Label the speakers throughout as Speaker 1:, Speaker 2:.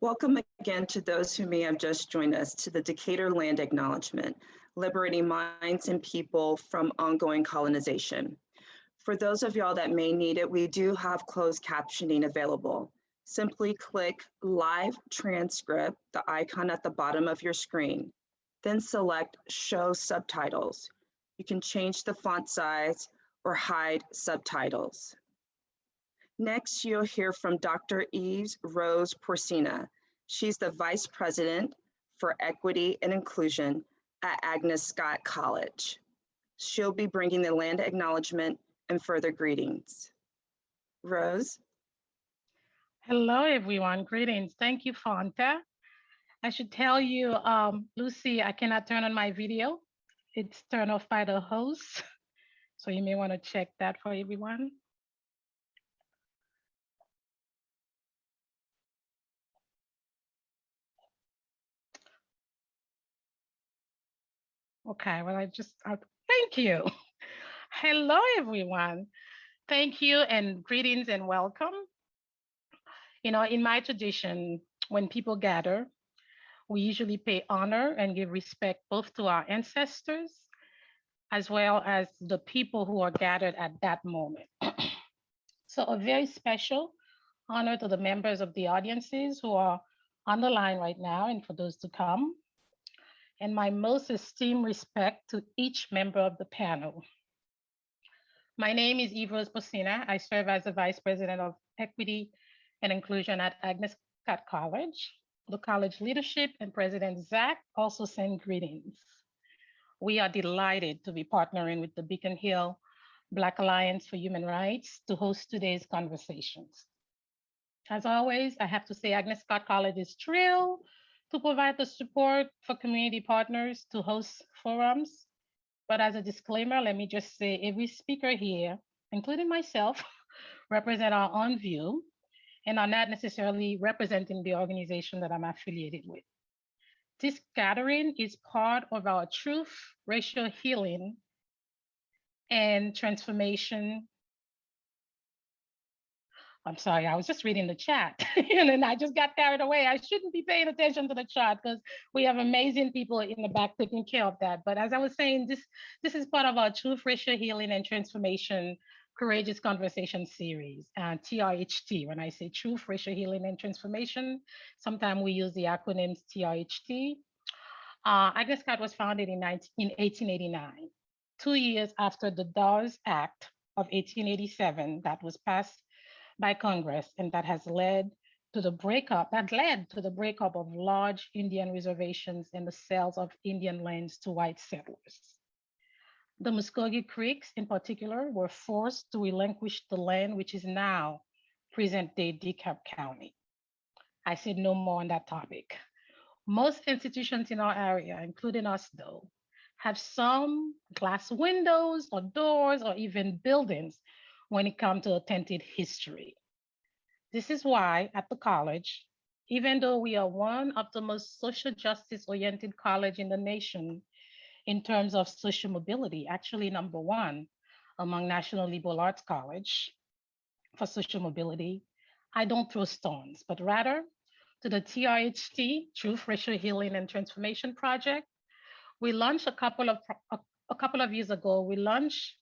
Speaker 1: Welcome again to those who may have just joined us to the Decatur Land Acknowledgement, Liberating Minds and People from Ongoing Colonization. For those of y'all that may need it, we do have closed captioning available. Simply click Live Transcript, the icon at the bottom of your screen, then select Show Subtitles. You can change the font size or hide subtitles. Next, you'll hear from Dr. Eves Rose Porcina. She's the Vice President for Equity and Inclusion at Agnes Scott College. She'll be bringing the land acknowledgement and further greetings. Rose?
Speaker 2: Hello, everyone. Greetings. Thank you, Fanta. I should tell you, Lucy, I cannot turn on my video. It's turned off by the host. So you may want to check that for everyone. Okay, well, thank you. Hello, everyone. Thank you and greetings and welcome. You know, in my tradition, when people gather, we usually pay honor and give respect both to our ancestors as well as the people who are gathered at that moment. So a very special honor to the members of the audiences who are on the line right now and for those to come. And my most esteemed respect to each member of the panel. My name is Eve Rose Porcina. I serve as the Vice President of Equity and Inclusion at Agnes Scott College. The college leadership and President Zach also send greetings. We are delighted to be partnering with the Beacon Hill Black Alliance for Human Rights to host today's conversations. As always, I have to say Agnes Scott College is thrilled to provide the support for community partners to host forums. But as a disclaimer, let me just say every speaker here, including myself, represent our own view and are not necessarily representing the organization that I'm affiliated with. This gathering is part of our Truth, Racial Healing, and Transformation. I'm sorry, I was just reading the chat and then I just got carried away. I shouldn't be paying attention to the chat because we have amazing people in the back taking care of that. But as I was saying, this is part of our Truth, Racial Healing, and Transformation Courageous Conversation series, TRHT. When I say Truth, Racial Healing, and Transformation, sometimes we use the acronyms TRHT. Agnes Scott was founded in 1889, 2 years after the Dawes Act of 1887 that was passed by Congress and that led to the breakup of large Indian reservations and the sales of Indian lands to white settlers. The Muskogee Creeks in particular were forced to relinquish the land which is now present-day DeKalb County. I said no more on that topic. Most institutions in our area, including us though, have some glass windows or doors or even buildings when it comes to authentic history. This is why at the college, even though we are one of the most social justice-oriented college in the nation in terms of social mobility, actually number one among National Liberal Arts College for social mobility, I don't throw stones, but rather to the TRHT, Truth, Racial Healing, and Transformation Project. We launched a couple of years ago, we launched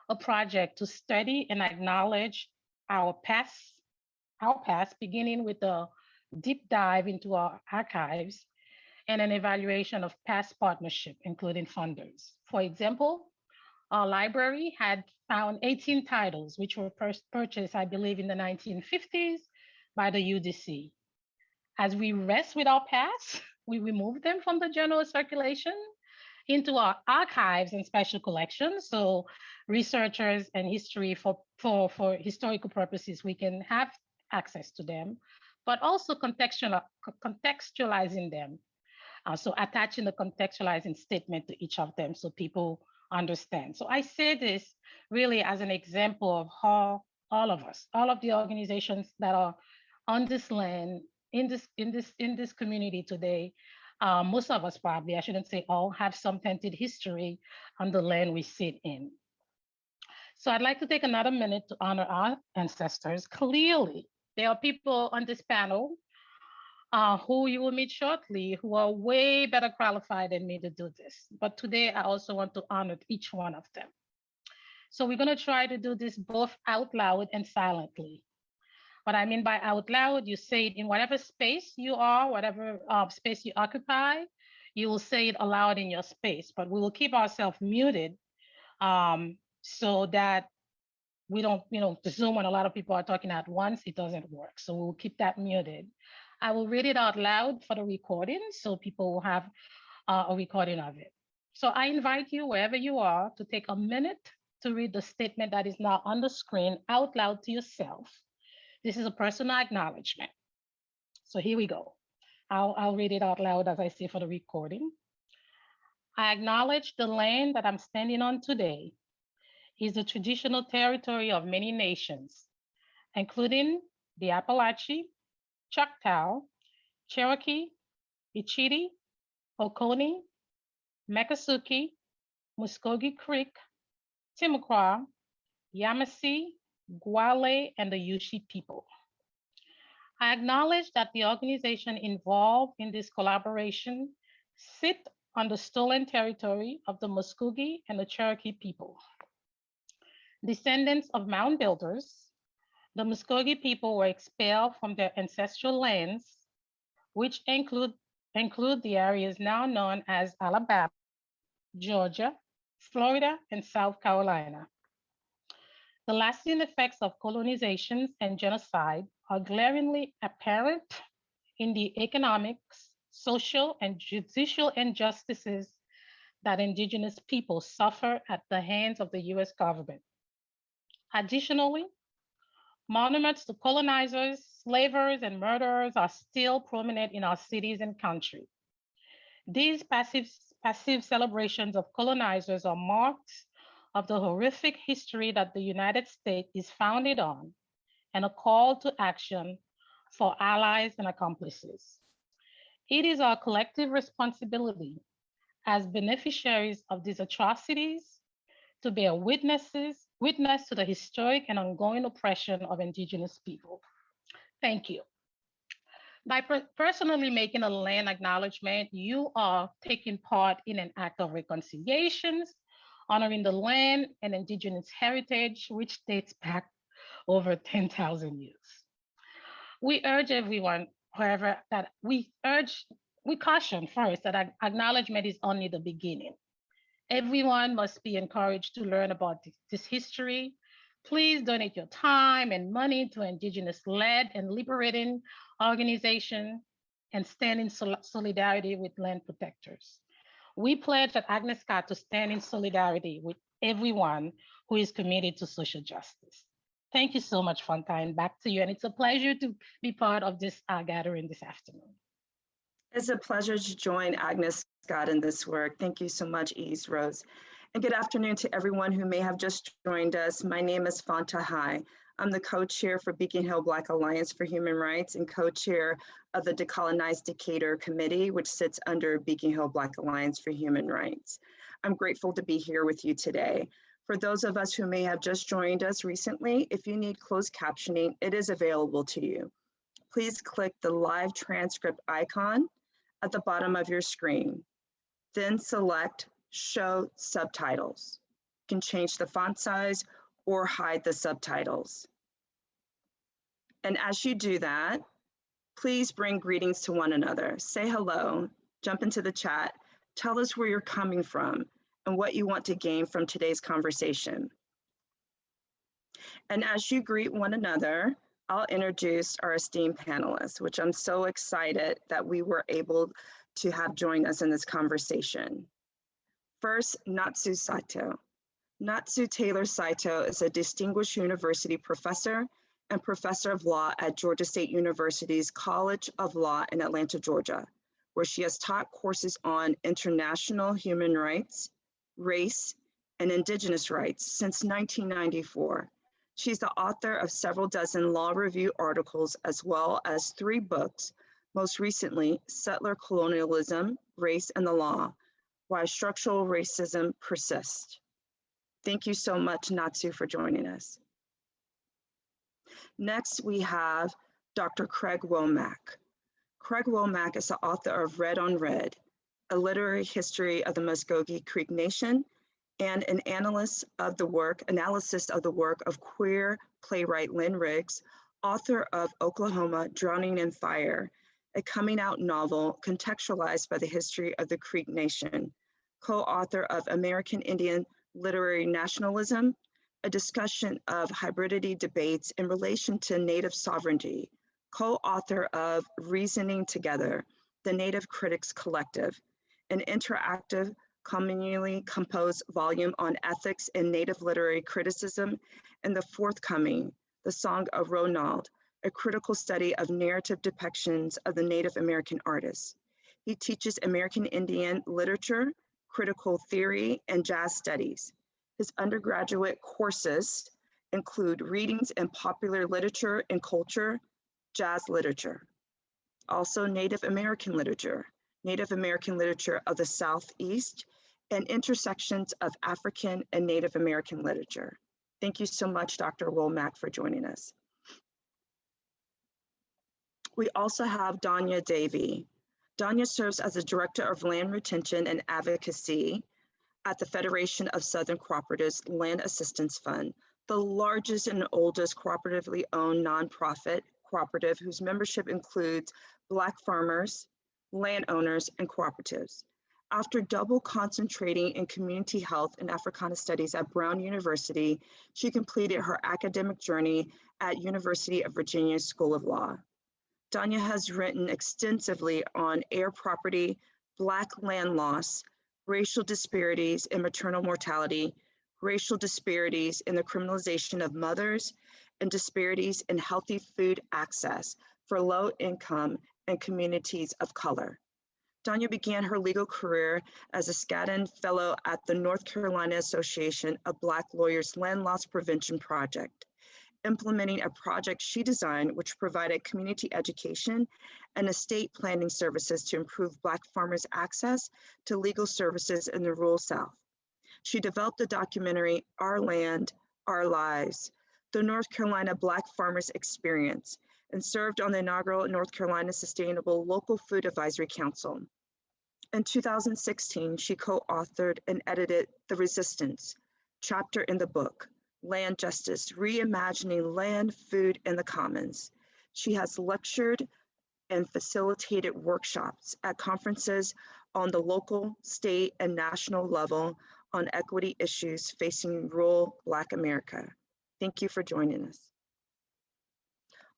Speaker 2: a project to study and acknowledge our past, beginning with a deep dive into our archives and an evaluation of past partnership, including funders. For example, our library had found 18 titles, which were purchased, I believe, in the 1950s by the UDC. As we rest with our past, we remove them from the general circulation into our archives and special collections. So researchers and history for historical purposes, we can have access to them, but also contextualizing them. So attaching the contextualizing statement to each of them so people understand. So I say this really as an example of how all of us, all of the organizations that are on this land, in this community today, most of us probably, I shouldn't say all, have some tainted history on the land we sit in. So I'd like to take another minute to honor our ancestors. Clearly, there are people on this panel who you will meet shortly, who are way better qualified than me to do this. But today, I also want to honor each one of them. So we're going to try to do this both out loud and silently. What I mean by out loud, you say it in whatever space you are, whatever space you occupy, you will say it aloud in your space, but we will keep ourselves muted so that we don't, the Zoom, when a lot of people are talking at once, it doesn't work. So we'll keep that muted. I will read it out loud for the recording so people will have a recording of it. So I invite you, wherever you are, to take a minute to read the statement that is now on the screen out loud to yourself. This is a personal acknowledgement. So here we go. I'll read it out loud as I say for the recording. I acknowledge the land that I'm standing on today is the traditional territory of many nations, including the Appalachee, Choctaw, Cherokee, Ichiti, Oconee, Miccosukee, Muskogee Creek, Timucua, Yamasee, Gwale, and the Yushi people. I acknowledge that the organization involved in this collaboration sit on the stolen territory of the Muskogee and the Cherokee people. Descendants of mound builders, the Muskogee people were expelled from their ancestral lands, which include the areas now known as Alabama, Georgia, Florida, and South Carolina. The lasting effects of colonizations and genocide are glaringly apparent in the economics, social, and judicial injustices that Indigenous people suffer at the hands of the US government. Additionally, monuments to colonizers, slavers, and murderers are still prominent in our cities and country. These passive celebrations of colonizers are marks of the horrific history that the United States is founded on and a call to action for allies and accomplices. It is our collective responsibility as beneficiaries of these atrocities to bear witness to the historic and ongoing oppression of Indigenous people. Thank you. By personally making a land acknowledgement, you are taking part in an act of reconciliations, honoring the land and Indigenous heritage, which dates back over 10,000 years. We urge everyone, however, that we caution first that acknowledgement is only the beginning. Everyone must be encouraged to learn about this history. Please donate your time and money to Indigenous-led and liberating organization and stand in solidarity with land protectors. We pledge at AgnesCat to stand in solidarity with everyone who is committed to social justice. Thank you so much, Fontaine. Back to you. And it's a pleasure to be part of this gathering this afternoon.
Speaker 1: It's a pleasure to join AgnesCat in this work. Thank you so much, Ease Rose. And good afternoon to everyone who may have just joined us. My name is Fanta Hai. I'm the co-chair for Beacon Hill Black Alliance for Human Rights and co-chair of the Decolonized Decatur Committee, which sits under Beacon Hill Black Alliance for Human Rights. I'm grateful to be here with you today. For those of us who may have just joined us recently, if you need closed captioning, it is available to you. Please click the live transcript icon at the bottom of your screen. Then select Show Subtitles. You can change the font size or hide the subtitles. And as you do that, please bring greetings to one another. Say hello, jump into the chat, tell us where you're coming from and what you want to gain from today's conversation. And as you greet one another, I'll introduce our esteemed panelists, which I'm so excited that we were able to have join us in this conversation. First, Natsu Saito. Natsu Taylor Saito is a distinguished university professor and professor of law at Georgia State University's College of Law in Atlanta, Georgia, where she has taught courses on international human rights, race, and Indigenous rights since 1994. She's the author of several dozen law review articles, as well as 3 books, most recently, Settler Colonialism, Race and the Law, Why Structural Racism Persists. Thank you so much, Natsu, for joining us. Next, we have Dr. Craig Womack. Craig Womack is the author of Red on Red, a literary history of the Muskogee Creek Nation, and an analysis of the work of queer playwright Lynn Riggs, author of Oklahoma, Drowning in Fire, a coming out novel contextualized by the history of the Creek Nation, co-author of American Indian Literary Nationalism, a discussion of hybridity debates in relation to Native sovereignty, co-author of Reasoning Together, the Native Critics Collective, an interactive, communally composed volume on ethics in Native literary criticism, and the forthcoming, The Song of Ronald, a critical study of narrative depictions of the Native American artists. He teaches American Indian literature, critical theory, and jazz studies. His undergraduate courses include readings in popular literature and culture, jazz literature, also Native American literature of the Southeast, and intersections of African and Native American literature. Thank you so much, Dr. Womack, for joining us. We also have Danya Davey. Danya serves as the Director of Land Retention and Advocacy at the Federation of Southern Cooperatives Land Assistance Fund, the largest and oldest cooperatively owned nonprofit cooperative whose membership includes Black farmers, landowners, and cooperatives. After double concentrating in community health and Africana studies at Brown University, she completed her academic journey at University of Virginia School of Law. Danya has written extensively on air property, Black land loss, racial disparities in maternal mortality, racial disparities in the criminalization of mothers, and disparities in healthy food access for low income and communities of color. Danya began her legal career as a Skadden Fellow at the North Carolina Association of Black Lawyers Land Loss Prevention Project, implementing a project she designed which provided community education and estate planning services to improve Black farmers' access to legal services in the rural South. She developed the documentary Our Land, Our Lives, the North Carolina Black Farmers Experience, and served on the inaugural North Carolina Sustainable Local Food Advisory Council. In 2016, she co-authored and edited The Resistance chapter in the book, Land Justice, Reimagining Land, Food, and the Commons. She has lectured and facilitated workshops at conferences on the local, state, and national level on equity issues facing rural Black America. Thank you for joining us.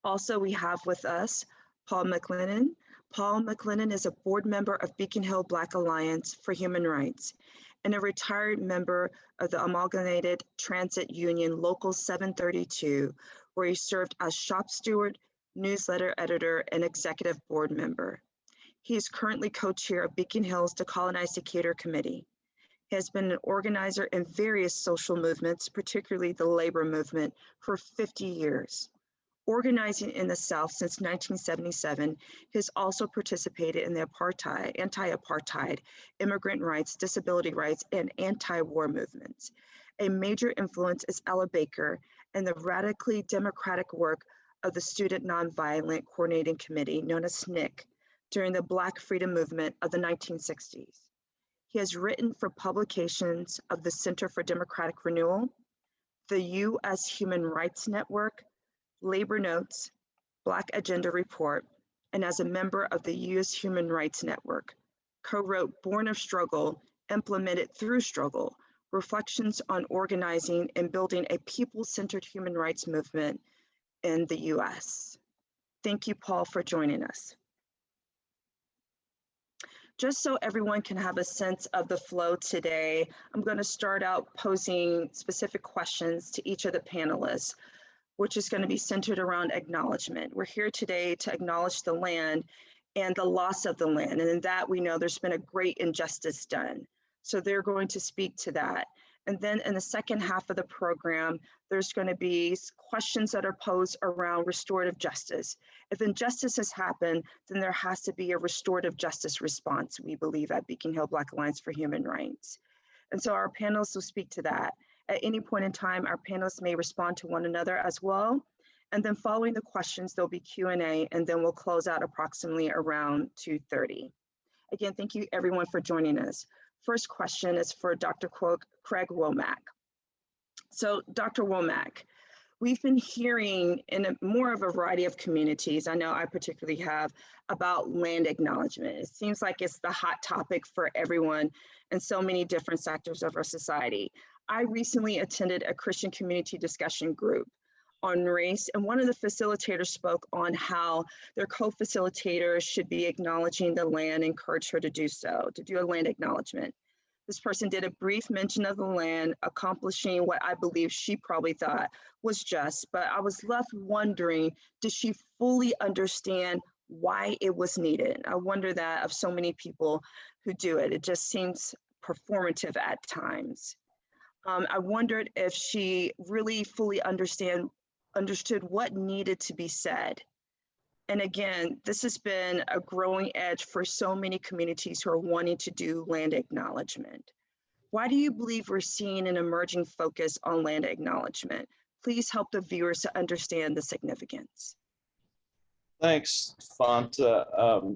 Speaker 1: Also, we have with us Paul McLennan. Paul McLennan is a board member of Beacon Hill Black Alliance for Human Rights and a retired member of the Amalgamated Transit Union Local 732, where he served as shop steward, newsletter editor, and executive board member. He is currently co-chair of Beacon Hill's Decolonize Decatur Committee. He has been an organizer in various social movements, particularly the labor movement, for 50 years. Organizing in the South since 1977, he has also participated in the anti-apartheid, immigrant rights, disability rights, and anti-war movements. A major influence is Ella Baker and the radically democratic work of the Student Nonviolent Coordinating Committee, known as SNCC, during the Black Freedom Movement of the 1960s. He has written for publications of the Center for Democratic Renewal, the U.S. Human Rights Network, Labor Notes, Black Agenda Report, and as a member of the U.S. Human Rights Network, co-wrote Born of Struggle, Implemented Through Struggle, Reflections on Organizing and Building a People-Centered Human Rights Movement in the U.S. Thank you, Paul, for joining us. Just so everyone can have a sense of the flow today, I'm going to start out posing specific questions to each of the panelists, which is going to be centered around acknowledgement. We're here today to acknowledge the land and the loss of the land. And in that, we know there's been a great injustice done. So they're going to speak to that. And then in the second half of the program, there's going to be questions that are posed around restorative justice. If injustice has happened, then there has to be a restorative justice response, we believe at Beacon Hill Black Alliance for Human Rights. And so our panelists will speak to that. At any point in time, our panelists may respond to one another as well. And then following the questions, there'll be Q&A, and then we'll close out approximately around 2:30. Again, thank you everyone for joining us. First question is for Dr. Craig Womack. So Dr. Womack, we've been hearing in more of a variety of communities, I know I particularly have, about land acknowledgement. It seems like it's the hot topic for everyone in so many different sectors of our society. I recently attended a Christian community discussion group on race, and one of the facilitators spoke on how their co-facilitators should be acknowledging the land, encourage her to do so, to do a land acknowledgement. This person did a brief mention of the land, accomplishing what I believe she probably thought was just, but I was left wondering, did she fully understand why it was needed? I wonder that of so many people who do it. It just seems performative at times. I wondered if she really fully understood what needed to be said. And again, this has been a growing edge for so many communities who are wanting to do land acknowledgement. Why do you believe we're seeing an emerging focus on land acknowledgement? Please help the viewers to understand the significance.
Speaker 3: Thanks, Fanta.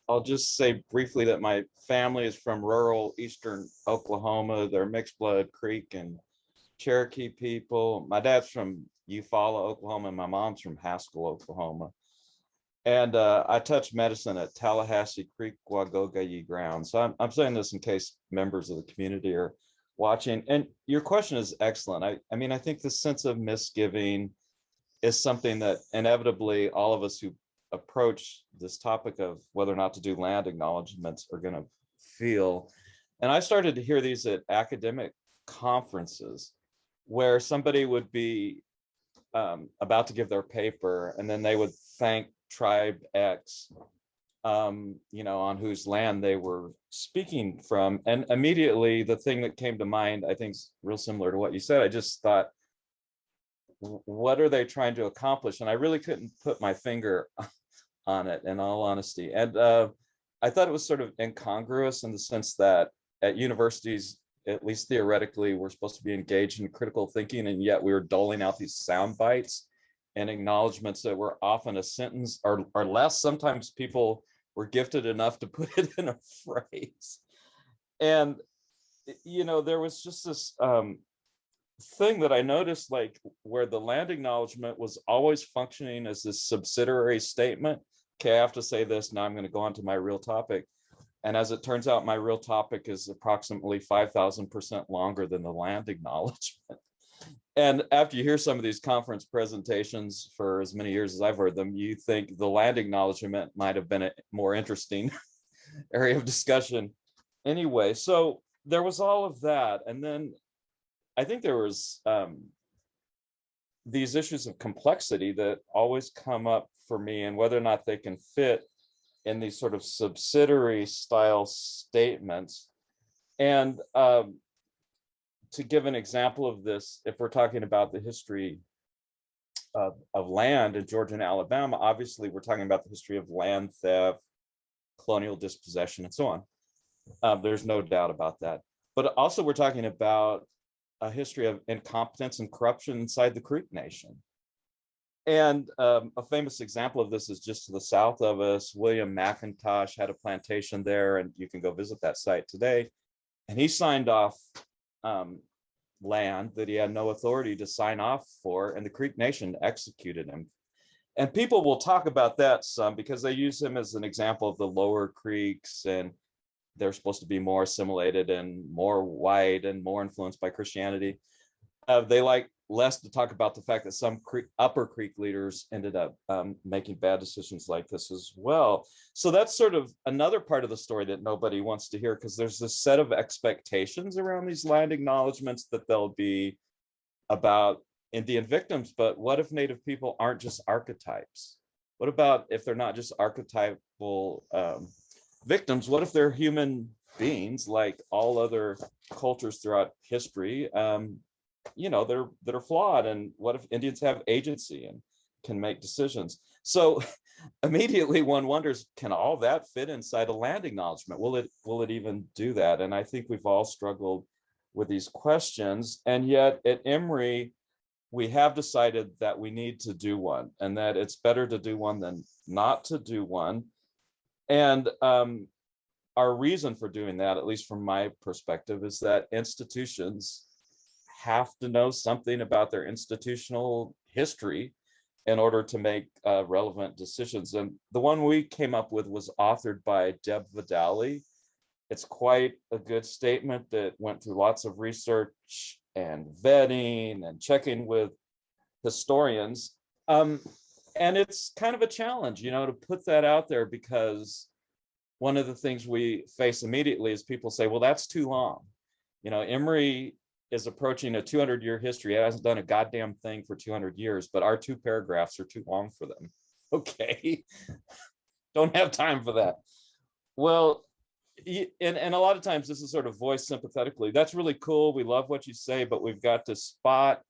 Speaker 3: I'll just say briefly that my family is from rural eastern Oklahoma. They're mixed blood Creek and Cherokee people. My dad's from Eufaula, Oklahoma, and my mom's from Haskell, Oklahoma. And I touch medicine at Tallahassee Creek Wagogayi ground. So I'm saying this in case members of the community are watching. And your question is excellent. I mean, I think the sense of misgiving is something that inevitably all of us who approach this topic of whether or not to do land acknowledgements are going to feel. And I started to hear these at academic conferences where somebody would be about to give their paper, and then they would thank tribe X, on whose land they were speaking from. And immediately the thing that came to mind, I think is real similar to what you said. I just thought, what are they trying to accomplish? And I really couldn't put my finger on it, in all honesty. And I thought it was sort of incongruous in the sense that at universities, at least theoretically, we're supposed to be engaged in critical thinking, and yet we were doling out these sound bites and acknowledgements that were often a sentence or less. Sometimes people were gifted enough to put it in a phrase. And, there was just this thing that I noticed, like where the land acknowledgement was always functioning as this subsidiary statement. Okay, I have to say this, now I'm going to go on to my real topic. And as it turns out, my real topic is approximately 5,000% longer than the land acknowledgement. And after you hear some of these conference presentations for as many years as I've heard them, you think the land acknowledgement might have been a more interesting area of discussion anyway. So there was all of that. And then I think there was these issues of complexity that always come up for me, and whether or not they can fit in these sort of subsidiary style statements. And to give an example of this, if we're talking about the history of land in Georgia and Alabama, obviously we're talking about the history of land theft, colonial dispossession, and so on. There's no doubt about that. But also we're talking about a history of incompetence and corruption inside the Creek Nation. And a famous example of this is just to the south of us. William McIntosh had a plantation there, and you can go visit that site today. And he signed off land that he had no authority to sign off for, and the Creek Nation executed him. And people will talk about that some because they use him as an example of the lower creeks, and they're supposed to be more assimilated and more white and more influenced by Christianity. They like less to talk about the fact that some upper creek leaders ended up making bad decisions like this as well. So that's sort of another part of the story that nobody wants to hear, because there's this set of expectations around these land acknowledgements that they'll be about Indian victims. But what if Native people aren't just archetypes? What about if they're not just archetypal victims? What if they're human beings like all other cultures throughout history? That are flawed. And what if Indians have agency and can make decisions? So immediately one wonders, can all that fit inside a land acknowledgement? Will it even do that? And I think we've all struggled with these questions. And yet at Emory, we have decided that we need to do one, and that it's better to do one than not to do one. And our reason for doing that, at least from my perspective, is that institutions have to know something about their institutional history in order to make relevant decisions. And the one we came up with was authored by Deb Vidali. It's quite a good statement that went through lots of research and vetting and checking with historians. And it's kind of a challenge, you know, to put that out there, because one of the things we face immediately is people say, well, that's too long. You know, Emory is approaching a 200-year history. It hasn't done a goddamn thing for 200 years, but our 2 paragraphs are too long for them. Okay, don't have time for that. Well, and a lot of times this is sort of voiced sympathetically. That's really cool. We love what you say, but we've got to spot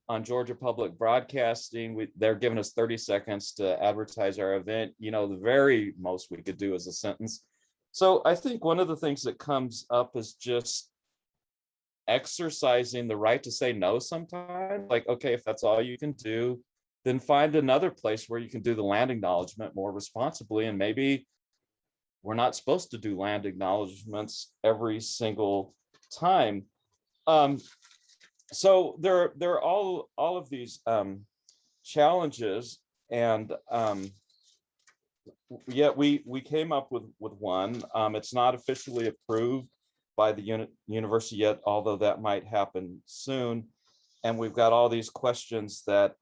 Speaker 3: on Georgia Public Broadcasting. They're giving us 30 seconds to advertise our event. You know, the very most we could do is a sentence. So I think one of the things that comes up is just exercising the right to say no sometimes. Like, okay, if that's all you can do, then find another place where you can do the land acknowledgement more responsibly. And maybe we're not supposed to do land acknowledgements every single time. So there are all of these challenges, and yet we came up with one. It's not officially approved by the university yet, although that might happen soon. And we've got all these questions that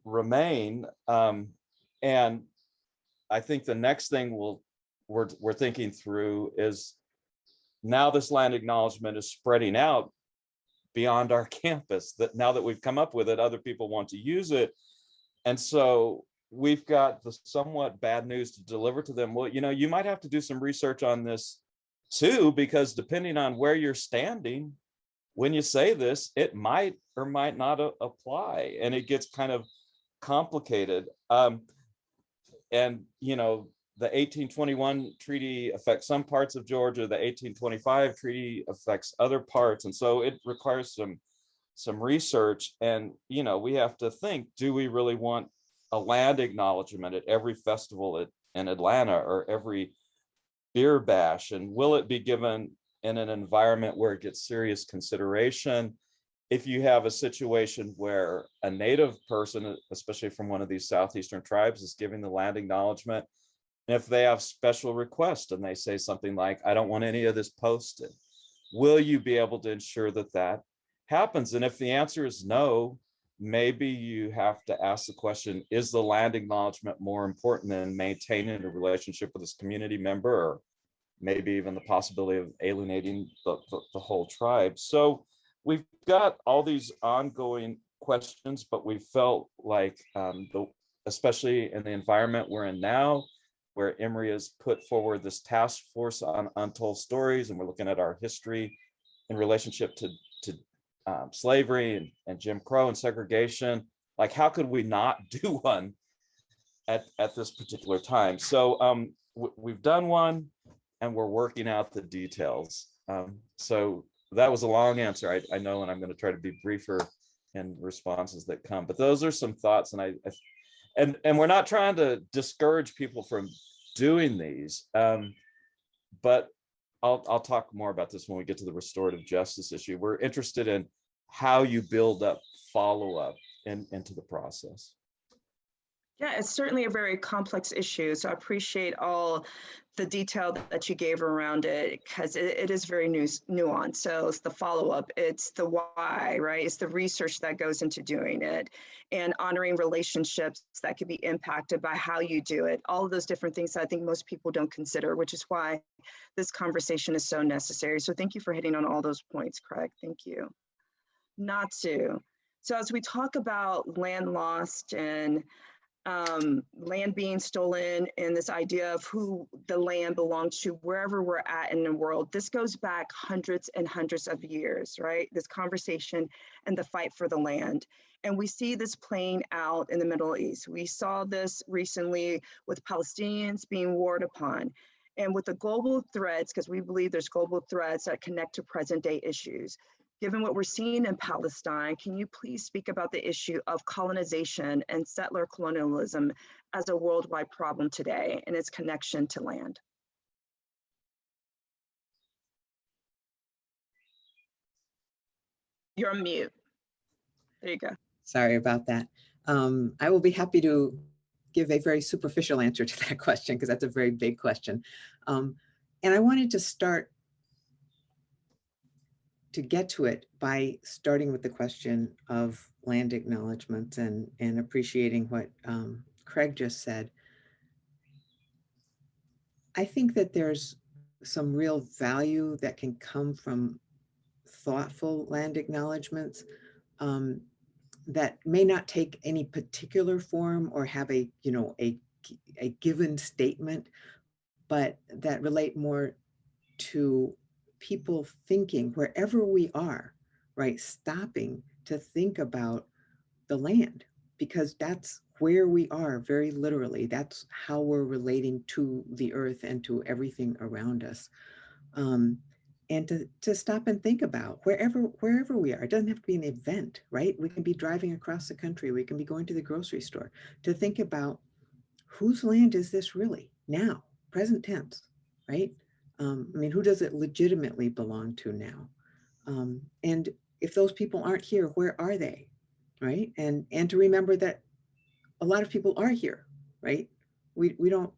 Speaker 3: remain. And I think the next thing we're thinking through is, now this land acknowledgement is spreading out beyond our campus, that now that we've come up with it, other people want to use it. And so we've got the somewhat bad news to deliver to them. Well, you know, you might have to do some research on this too, because depending on where you're standing, when you say this, it might or might not apply, and it gets kind of complicated. And, you know, the 1821 treaty affects some parts of Georgia, the 1825 treaty affects other parts. And so it requires some research. And, you know, we have to think, do we really want a land acknowledgement at every festival in Atlanta or every beer bash? And will it be given in an environment where it gets serious consideration? If you have a situation where a native person, especially from one of these southeastern tribes, is giving the land acknowledgement, and if they have special requests and they say something like, I don't want any of this posted, will you be able to ensure that that happens? And if the answer is no, maybe you have to ask the question, is the land acknowledgement more important than maintaining a relationship with this community member, or maybe even the possibility of alienating the whole tribe? So we've got all these ongoing questions, but we felt like, especially in the environment we're in now, where Emory has put forward this task force on untold stories, and we're looking at our history in relationship to slavery and Jim Crow and segregation. Like, how could we not do one at this particular time? So we've done one, and we're working out the details. So that was a long answer, I know, and I'm going to try to be briefer in responses that come. But those are some thoughts, and and we're not trying to discourage people from doing these, but I'll talk more about this when we get to the restorative justice issue. We're interested in how you build up follow-up into the process.
Speaker 1: Yeah, it's certainly a very complex issue. So I appreciate all the detail that you gave around it, because it is very nuanced. So it's the follow-up, it's the why, right? It's the research that goes into doing it, and honoring relationships that could be impacted by how you do it. All of those different things that I think most people don't consider, which is why this conversation is so necessary. So thank you for hitting on all those points, Craig. Thank you. Natsu. So as we talk about land lost and land being stolen, and this idea of who the land belongs to wherever we're at in the world, this goes back hundreds and hundreds of years, right? This conversation and the fight for the land. And we see this playing out in the Middle East. We saw this recently with Palestinians being warred upon, and with the global threats, because we believe there's global threats that connect to present day issues. Given what we're seeing in Palestine, can you please speak about the issue of colonization and settler colonialism as a worldwide problem today and its connection to land? You're on mute. There you go.
Speaker 4: Sorry about that. I will be happy to give a very superficial answer to that question because that's a very big question. And I wanted to start to get to it by starting with the question of land acknowledgement and appreciating what Craig just said. I think that there's some real value that can come from thoughtful land acknowledgements that may not take any particular form or have a given statement, but that relate more to people thinking wherever we are, right? Stopping to think about the land, because that's where we are very literally. That's how we're relating to the earth and to everything around us. And to stop and think about wherever we are. It doesn't have to be an event, right? We can be driving across the country. We can be going to the grocery store, to think about whose land is this really now, present tense, right? I mean, who does it legitimately belong to now? And if those people aren't here, where are they, right? And to remember that a lot of people are here, right? We don't,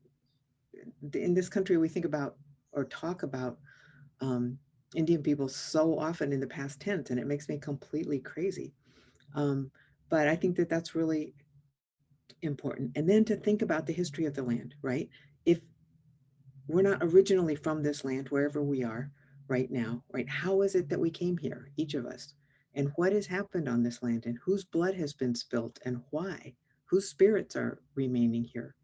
Speaker 4: in this country, we think about or talk about Indian people so often in the past tense, and it makes me completely crazy. But I think that that's really important. And then to think about the history of the land, right? If we're not originally from this land, wherever we are right now, right? How is it that we came here, each of us? And what has happened on this land, and whose blood has been spilt and why? Whose spirits are remaining here?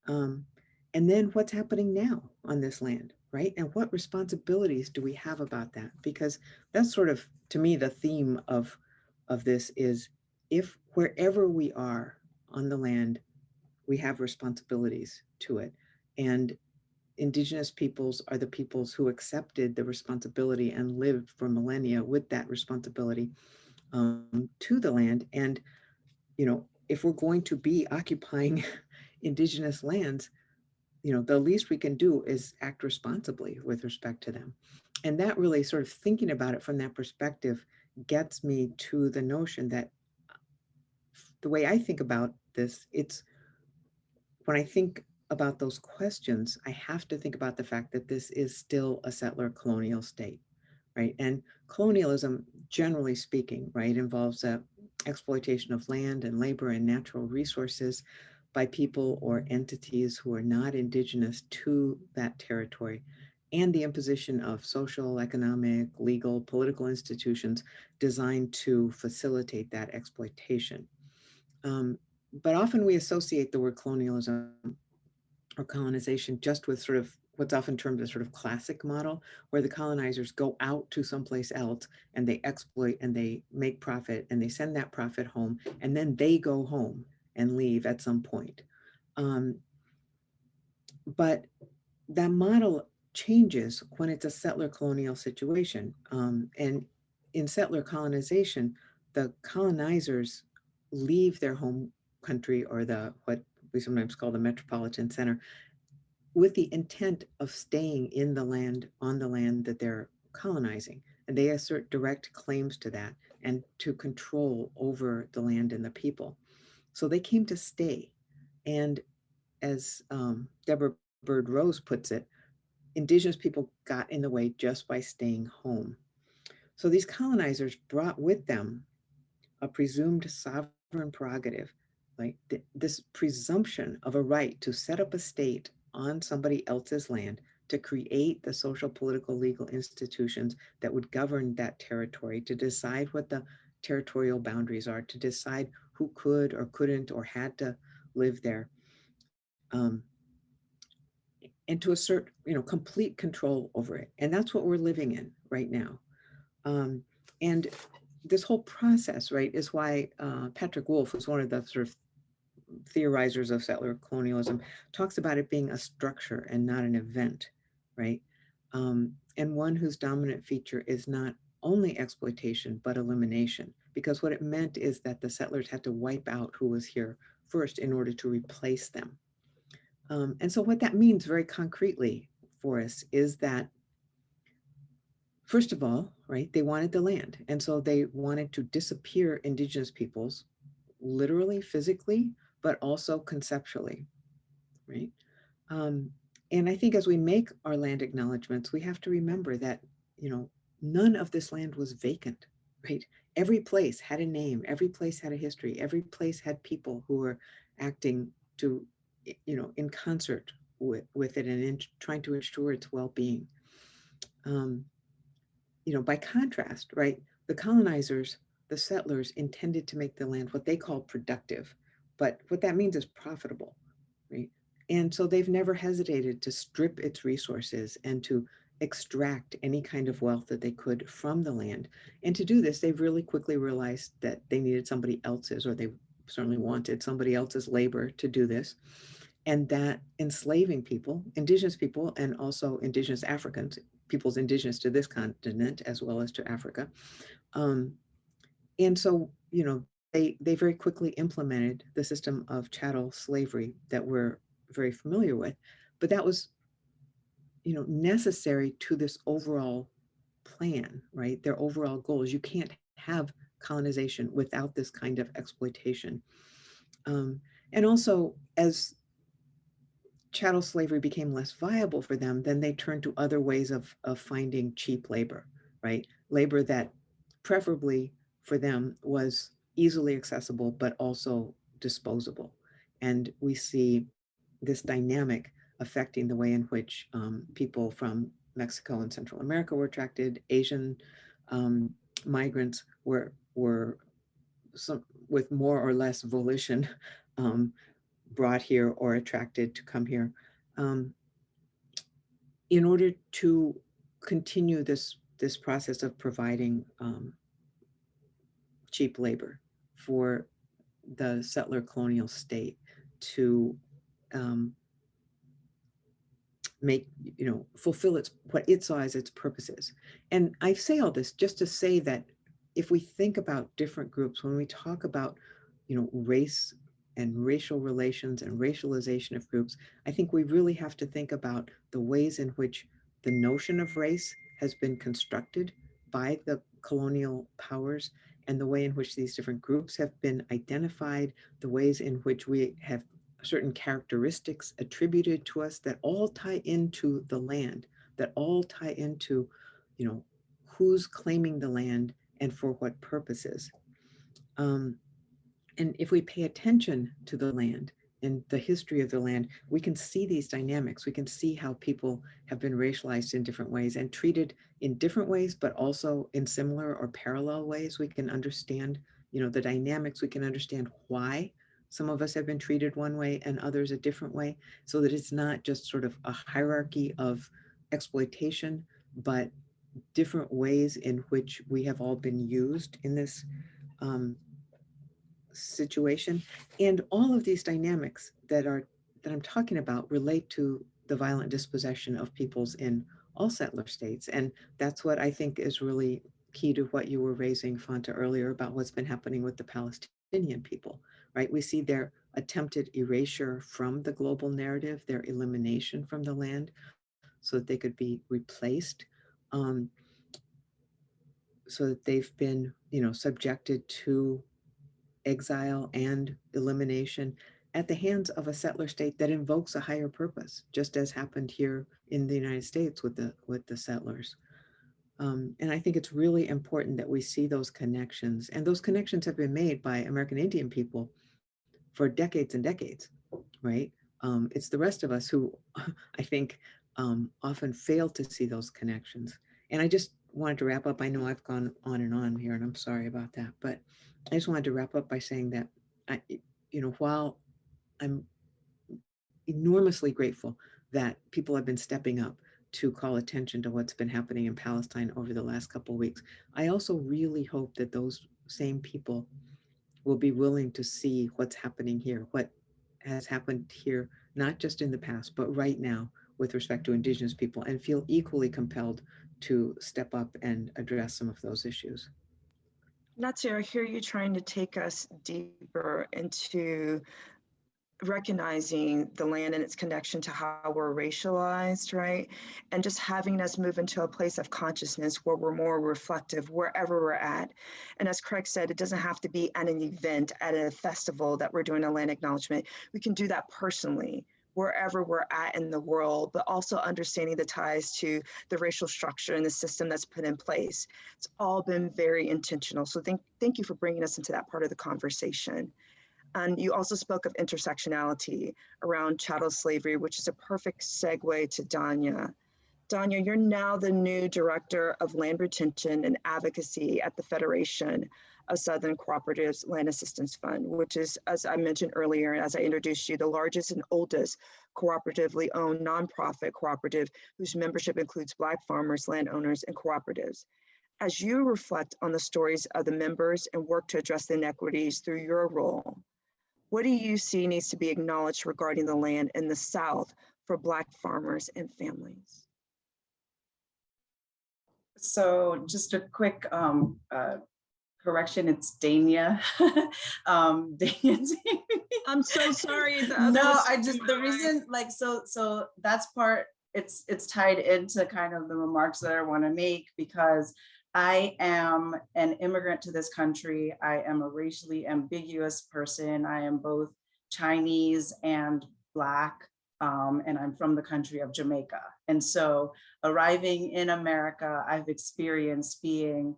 Speaker 4: And then what's happening now on this land, right? And what responsibilities do we have about that? Because that's sort of, to me, the theme of this is, if wherever we are on the land, we have responsibilities to it. And Indigenous peoples are the peoples who accepted the responsibility and lived for millennia with that responsibility to the land. And, if we're going to be occupying Indigenous lands, the least we can do is act responsibly with respect to them. And that really, sort of thinking about it from that perspective, gets me to the notion that the way I think about this, it's when I think about those questions, I have to think about the fact that this is still a settler colonial state, right? And colonialism, generally speaking, right, involves exploitation of land and labor and natural resources by people or entities who are not indigenous to that territory, and the imposition of social, economic, legal, political institutions designed to facilitate that exploitation. But often we associate the word colonialism or colonization just with sort of what's often termed a sort of classic model, where the colonizers go out to someplace else and they exploit and they make profit and they send that profit home, and then they go home and leave at some point. But that model changes when it's a settler colonial situation. And in settler colonization, the colonizers leave their home country, or what we sometimes call the metropolitan center, with the intent of staying in the land, on the land that they're colonizing. And they assert direct claims to that and to control over the land and the people. So they came to stay. And as Deborah Bird Rose puts it, Indigenous people got in the way just by staying home. So these colonizers brought with them a presumed sovereign prerogative, like this presumption of a right to set up a state on somebody else's land, to create the social, political, legal institutions that would govern that territory, to decide what the territorial boundaries are, to decide who could or couldn't or had to live there. And to assert, complete control over it. And that's what we're living in right now. And this whole process, right, is why Patrick Wolf, who's one of the sort of theorizers of settler colonialism, talks about it being a structure and not an event, right? And one whose dominant feature is not only exploitation, but elimination. Because what it meant is that the settlers had to wipe out who was here first in order to replace them. And so what that means very concretely for us is that, first of all, right, they wanted the land. And so they wanted to disappear indigenous peoples, literally, physically, but also conceptually, right? And I think as we make our land acknowledgements, we have to remember that, you know, none of this land was vacant, right? Every place had a name, every place had a history, every place had people who were acting to, you know, in concert with it and trying to ensure its well-being. You know, by contrast, right, the colonizers, the settlers intended to make the land what they call productive, but what that means is profitable, right? And so they've never hesitated to strip its resources and to extract any kind of wealth that they could from the land. And to do this, they've really quickly realized that they needed somebody else's, or they certainly wanted somebody else's labor to do this. And that enslaving people, indigenous people, and also indigenous Africans, peoples indigenous to this continent as well as to Africa. And so, you know, they very quickly implemented the system of chattel slavery that we're very familiar with, but that was, you know, necessary to this overall plan, right? Their overall goals. You can't have colonization without this kind of exploitation. And also, as chattel slavery became less viable for them, then they turned to other ways of finding cheap labor, right? Labor that preferably for them was easily accessible, but also disposable. And we see this dynamic affecting the way in which people from Mexico and Central America were attracted. Asian migrants were some, with more or less volition brought here or attracted to come here in order to continue this process of providing cheap labor for the settler colonial state to make, you know, fulfill its, what it saw as its purposes. And I say all this just to say that if we think about different groups, when we talk about, you know, race and racial relations and racialization of groups, I think we really have to think about the ways in which the notion of race has been constructed by the colonial powers and the way in which these different groups have been identified, the ways in which we have certain characteristics attributed to us that all tie into the land, that all tie into, you know, who's claiming the land and for what purposes. And if we pay attention to the land and the history of the land, we can see these dynamics. We can see how people have been racialized in different ways and treated in different ways, but also in similar or parallel ways. We can understand, you know, the dynamics. We can understand why some of us have been treated one way and others a different way, so that it's not just sort of a hierarchy of exploitation, but different ways in which we have all been used in this situation. And all of these dynamics that I'm talking about relate to the violent dispossession of peoples in all settler states. And that's what I think is really key to what you were raising, Fanta, earlier about what's been happening with the Palestinian people, right? We see their attempted erasure from the global narrative, their elimination from the land so that they could be replaced, so that they've been, you know, subjected to exile and elimination at the hands of a settler state that invokes a higher purpose, just as happened here in the United States with the settlers. And I think it's really important that we see those connections, and those connections have been made by American Indian people for decades and decades, right? It's the rest of us who I think often fail to see those connections. And I just wanted to wrap up. I know I've gone on and on here, and I'm sorry about that, but I just wanted to wrap up by saying that, you know, while I'm enormously grateful that people have been stepping up to call attention to what's been happening in Palestine over the last couple of weeks, I also really hope that those same people will be willing to see what's happening here, what has happened here, not just in the past, but right now with respect to Indigenous people, and feel equally compelled to step up and address some of those issues.
Speaker 1: Natsu, I hear you trying to take us deeper into recognizing the land and its connection to how we're racialized, right? And just having us move into a place of consciousness where we're more reflective wherever we're at. And as Craig said, it doesn't have to be at an event, at a festival that we're doing a land acknowledgement. We can do that personally, wherever we're at in the world, but also understanding the ties to the racial structure and the system that's put in place. It's all been very intentional. So thank you for bringing us into that part of the conversation. And you also spoke of intersectionality around chattel slavery, which is a perfect segue to Danya. Danya, you're now the new Director of Land Retention and Advocacy at the Federation of Southern Cooperatives Land Assistance Fund, which is, as I mentioned earlier, and as I introduced you, the largest and oldest cooperatively owned nonprofit cooperative whose membership includes Black farmers, landowners, and cooperatives. As you reflect on the stories of the members and work to address the inequities through your role, what do you see needs to be acknowledged regarding the land in the South for Black farmers and families?
Speaker 5: So just a quick correction, it's Dania.
Speaker 1: I'm so sorry.
Speaker 5: No, I just, the reason, like, so that's part, it's tied into kind of the remarks that I want to make, because I am an immigrant to this country. I am a racially ambiguous person. I am both Chinese and Black, and I'm from the country of Jamaica. And so arriving in America, I've experienced being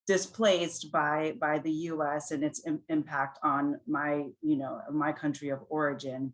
Speaker 5: displaced by the US and its impact on my, my country of origin.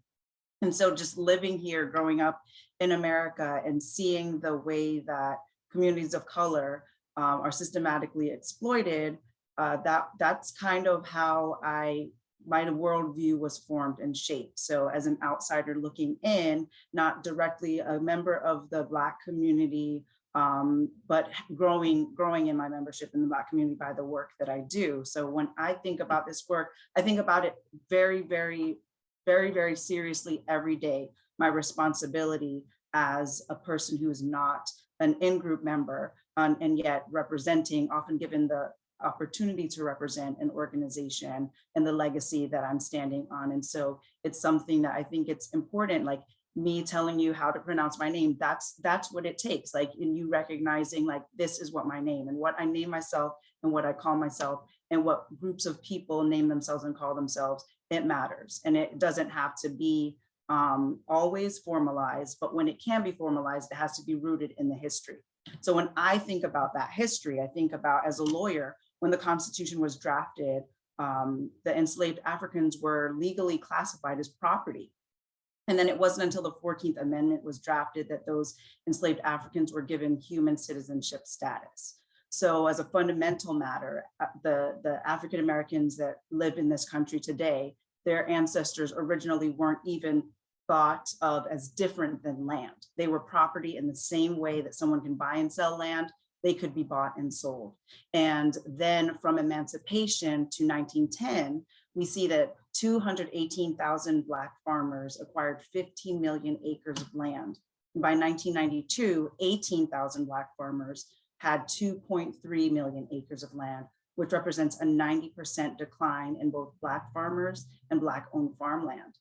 Speaker 5: And so just living here, growing up in America and seeing the way that communities of color are systematically exploited, that's kind of how my worldview was formed and shaped. So as an outsider looking in, not directly a member of the Black community, but growing in my membership in the Black community by the work that I do. So when I think about this work, I think about it very, very, very, very seriously every day. My responsibility as a person who is not an in-group member, and yet representing, often given the opportunity to represent an organization and the legacy that I'm standing on. And so it's something that I think it's important, like me telling you how to pronounce my name, that's what it takes, like in you recognizing like, this is what my name and what I name myself and what I call myself and what groups of people name themselves and call themselves, it matters. And it doesn't have to be always formalized, but when it can be formalized, it has to be rooted in the history. So when I think about that history, I think about, as a lawyer, when the Constitution was drafted, the enslaved Africans were legally classified as property. And then it wasn't until the 14th Amendment was drafted that those enslaved Africans were given human citizenship status. So as a fundamental matter, the African Americans that live in this country today, their ancestors originally weren't even thought of as different than land. They were property in the same way that someone can buy and sell land, they could be bought and sold. And then from emancipation to 1910, we see that 218,000 Black farmers acquired 15 million acres of land. And by 1992, 18,000 Black farmers had 2.3 million acres of land, which represents a 90% decline in both Black farmers and Black-owned farmland.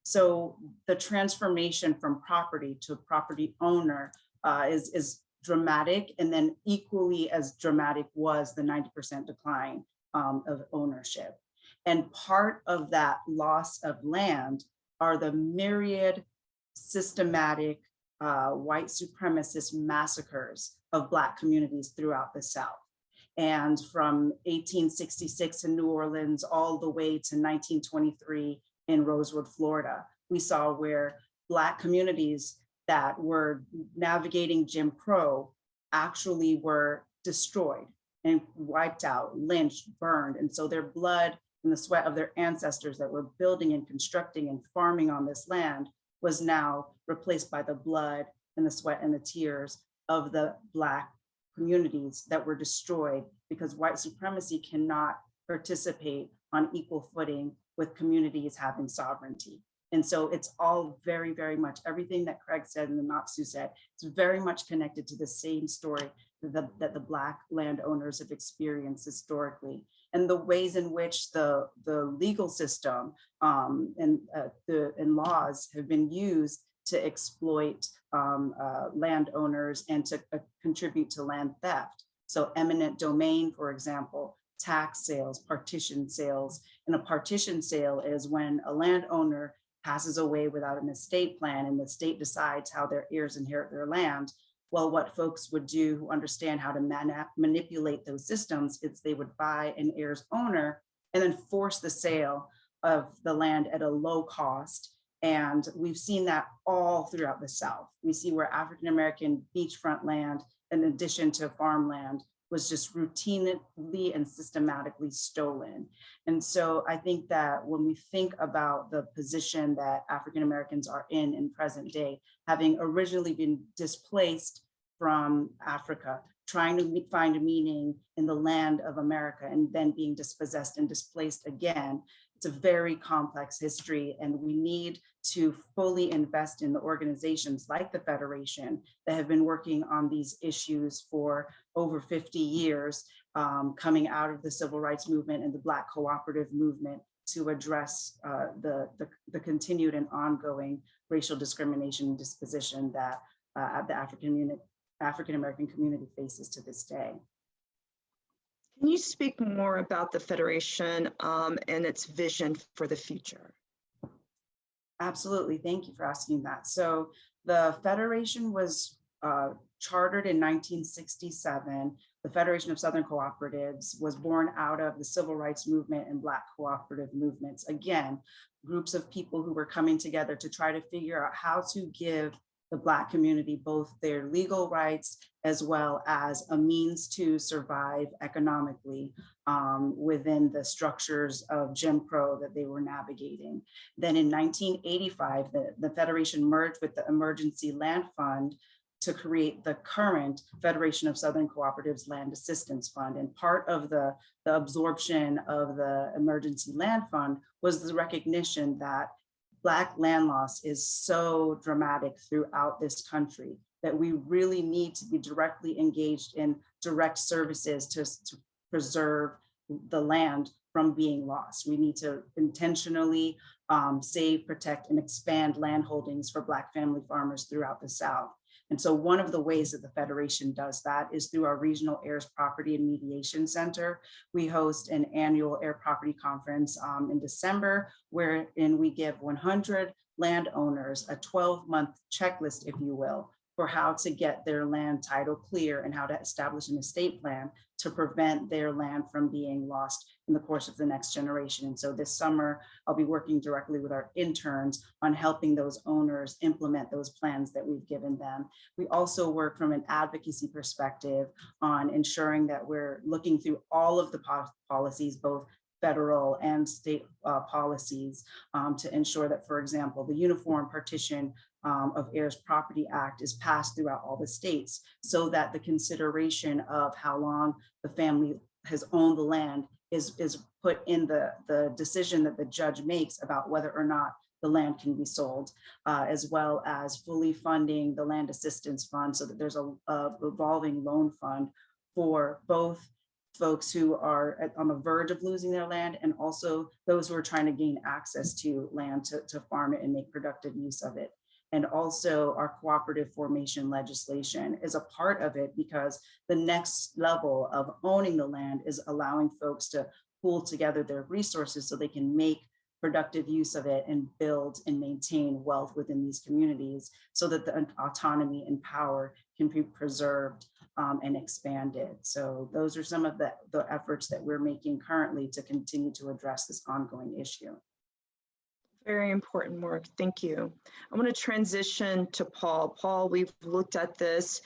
Speaker 5: So the transformation from property to property owner is dramatic, and then equally as dramatic was the 90% decline of ownership. And part of that loss of land are the myriad systematic white supremacist massacres of Black communities throughout the South. And from 1866 in New Orleans all the way to 1923 in Rosewood, Florida, we saw where Black communities that were navigating Jim Crow actually were destroyed and wiped out, lynched, burned. And so their blood and the sweat of their ancestors that were building and constructing and farming on this land was now replaced by the blood and the sweat and the tears of the Black communities that were destroyed, because white supremacy cannot participate on equal footing with communities having sovereignty. And so it's all very, very much everything that Craig said and the Natsu said, it's very much connected to the same story that the Black landowners have experienced historically, and the ways in which the legal system and laws have been used to exploit landowners and to contribute to land theft. So eminent domain, for example, tax sales, partition sales. And a partition sale is when a landowner passes away without an estate plan and the state decides how their heirs inherit their land. Well, what folks would do who understand how to manipulate those systems is they would buy an heir's owner and then force the sale of the land at a low cost. And we've seen that all throughout the South. We see where African-American beachfront land, in addition to farmland, was just routinely and systematically stolen. And so I think that when we think about the position that African-Americans are in present day, having originally been displaced from Africa, trying to find a meaning in the land of America and then being dispossessed and displaced again, it's a very complex history, and we need to fully invest in the organizations like the Federation that have been working on these issues for over 50 years, coming out of the Civil Rights Movement and the Black cooperative movement to address the continued and ongoing racial discrimination and disposition that the African-American community faces to this day.
Speaker 1: Can you speak more about the Federation and its vision for the future?
Speaker 5: Absolutely, thank you for asking that. So the Federation was chartered in 1967. The Federation of Southern Cooperatives was born out of the Civil Rights Movement and Black cooperative movements. Again, groups of people who were coming together to try to figure out how to give the Black community both their legal rights as well as a means to survive economically within the structures of Jim Crow that they were navigating. Then in 1985, the Federation merged with the Emergency Land Fund to create the current Federation of Southern Cooperatives Land Assistance Fund. And part of the absorption of the Emergency Land Fund was the recognition that Black land loss is so dramatic throughout this country that we really need to be directly engaged in direct services to preserve the land from being lost. We need to intentionally save, protect, and expand land holdings for Black family farmers throughout the South. And so one of the ways that the Federation does that is through our Regional Heirs Property and Mediation Center. We host an annual heir property conference in December, wherein we give 100 landowners a 12-month checklist, if you will, for how to get their land title clear and how to establish an estate plan to prevent their land from being lost in the course of the next generation. And so this summer, I'll be working directly with our interns on helping those owners implement those plans that we've given them. We also work from an advocacy perspective on ensuring that we're looking through all of the policies, both federal and state policies, to ensure that, for example, the Uniform Partition of Heirs Property Act is passed throughout all the states so that the consideration of how long the family has owned the land is put in the decision that the judge makes about whether or not the land can be sold, as well as fully funding the Land Assistance Fund so that there's a revolving loan fund for both folks who are on the verge of losing their land and also those who are trying to gain access to land to farm it and make productive use of it. And also our cooperative formation legislation is a part of it because the next level of owning the land is allowing folks to pool together their resources so they can make productive use of it and build and maintain wealth within these communities so that the autonomy and power can be preserved and expanded. So those are some of the efforts that we're making currently to continue to address this ongoing issue.
Speaker 1: Very important work, thank you. I want to transition to Paul. Paul, we've looked at this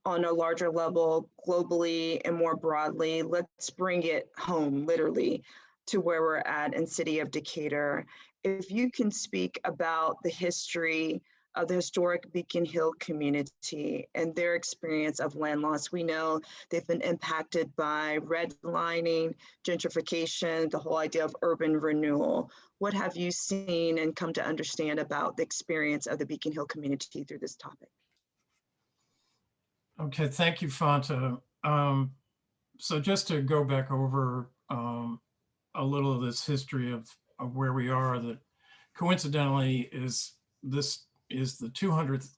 Speaker 1: on a larger level, globally and more broadly. Let's bring it home, literally, to where we're at in city of Decatur. If you can speak about the history of the historic Beacon Hill community and their experience of land loss. We know they've been impacted by redlining, gentrification, the whole idea of urban renewal. What have you seen and come to understand about the experience of the Beacon Hill community through this topic?
Speaker 6: Okay, thank you, Fanta. So just to go back over a little of this history of where we are, that coincidentally this is the 200th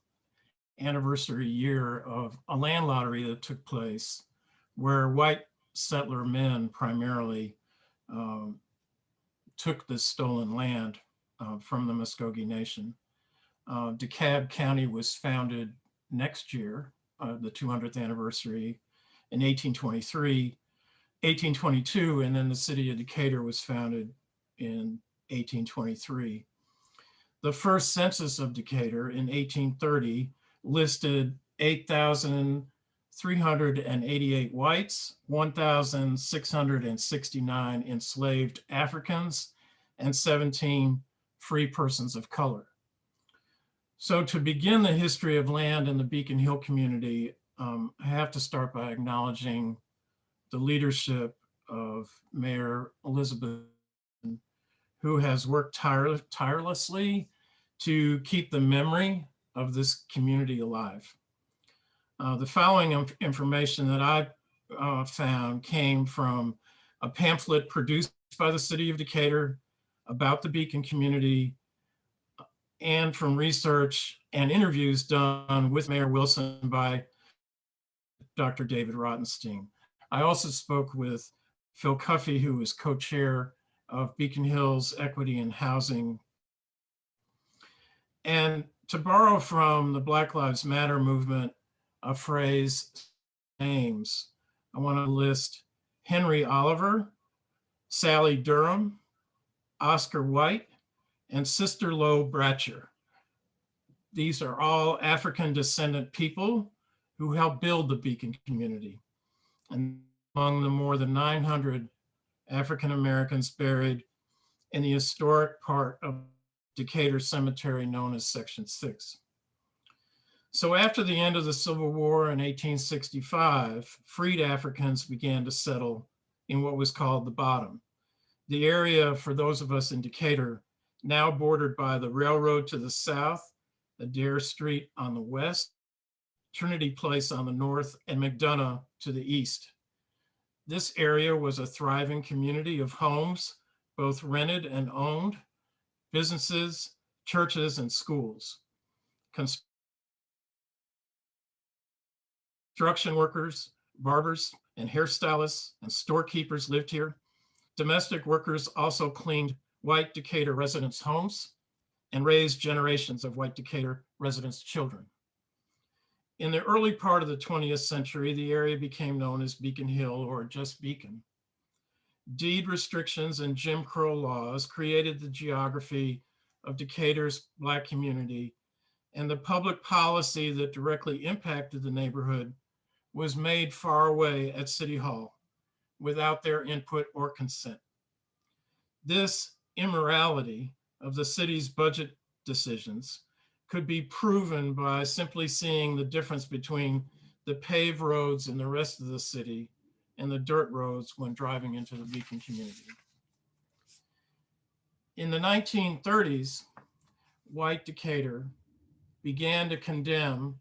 Speaker 6: anniversary year of a land lottery that took place where white settler men primarily took this stolen land from the Muskogee Nation. DeKalb County was founded next year, the 200th anniversary, in 1823, 1822, and then the city of Decatur was founded in 1823. The first census of Decatur in 1830 listed 8,388 whites, 1,669 enslaved Africans, and 17 free persons of color. So to begin the history of land in the Beacon Hill community, I have to start by acknowledging the leadership of Mayor Elizabeth, who has worked tirelessly to keep the memory of this community alive. The following information that I found came from a pamphlet produced by the city of Decatur about the Beacon community, and from research and interviews done with Mayor Wilson by Dr. David Rottenstein. I also spoke with Phil Cuffey, who is co-chair of Beacon Hill's Equity and Housing. And to borrow from the Black Lives Matter movement, a phrase, names, I want to list Henry Oliver, Sally Durham, Oscar White, and Sister Lo Bratcher. These are all African descendant people who helped build the Beacon community. And among the more than 900 African Americans buried in the historic part of Decatur Cemetery known as Section 6. So after the end of the Civil War in 1865, freed Africans began to settle in what was called the Bottom. The area, for those of us in Decatur, now bordered by the railroad to the south, Adair Street on the west, Trinity Place on the north, and McDonough to the east. This area was a thriving community of homes, both rented and owned, businesses, churches, and schools. Construction workers, barbers, and hairstylists and storekeepers lived here. Domestic workers also cleaned white Decatur residents' homes and raised generations of white Decatur residents' children. In the early part of the 20th century, the area became known as Beacon Hill, or just Beacon. Deed restrictions and Jim Crow laws created the geography of Decatur's Black community, and the public policy that directly impacted the neighborhood was made far away at City Hall without their input or consent. This immorality of the city's budget decisions could be proven by simply seeing the difference between the paved roads in the rest of the city and the dirt roads when driving into the Beacon community. In the 1930s, white Decatur began to condemn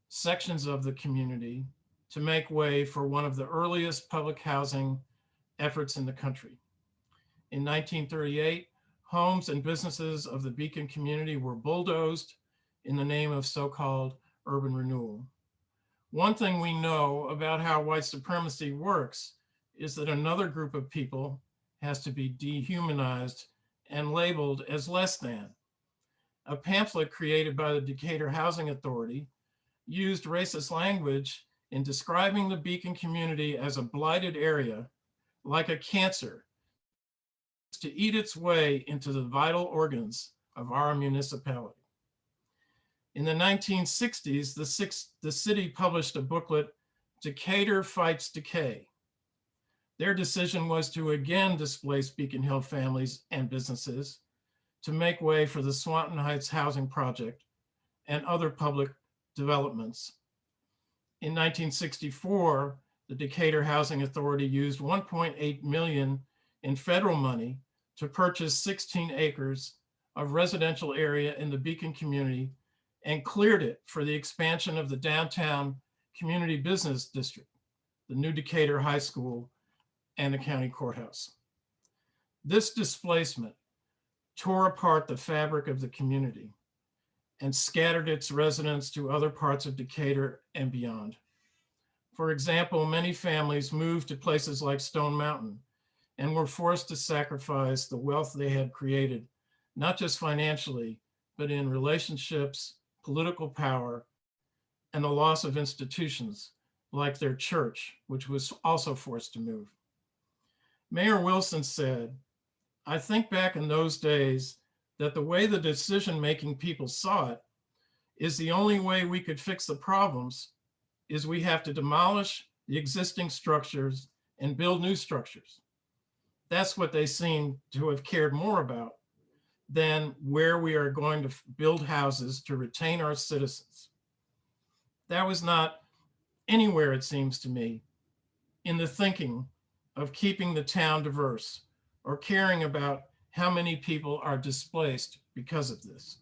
Speaker 6: sections of the community to make way for one of the earliest public housing efforts in the country. In 1938, homes and businesses of the Beacon community were bulldozed in the name of so-called urban renewal. One thing we know about how white supremacy works is that another group of people has to be dehumanized and labeled as less than. A pamphlet created by the Decatur Housing Authority used racist language in describing the Beacon community as a blighted area, like a cancer, to eat its way into the vital organs of our municipality. In the 1960s, the city published a booklet, Decatur Fights Decay. Their decision was to again displace Beacon Hill families and businesses to make way for the Swanton Heights housing project and other public developments. In 1964, the Decatur Housing Authority used $1.8 million in federal money to purchase 16 acres of residential area in the Beacon community and cleared it for the expansion of the downtown community business district, the new Decatur High School, and the county courthouse. This displacement tore apart the fabric of the community and scattered its residents to other parts of Decatur and beyond. For example, many families moved to places like Stone Mountain and were forced to sacrifice the wealth they had created, not just financially, but in relationships, political power, and the loss of institutions like their church, which was also forced to move. Mayor Wilson said, "I think back in those days that the way the decision-making people saw it is the only way we could fix the problems is we have to demolish the existing structures and build new structures. That's what they seem to have cared more about than where we are going to build houses to retain our citizens." That was not anywhere, it seems to me, in the thinking of keeping the town diverse or caring about how many people are displaced because of this.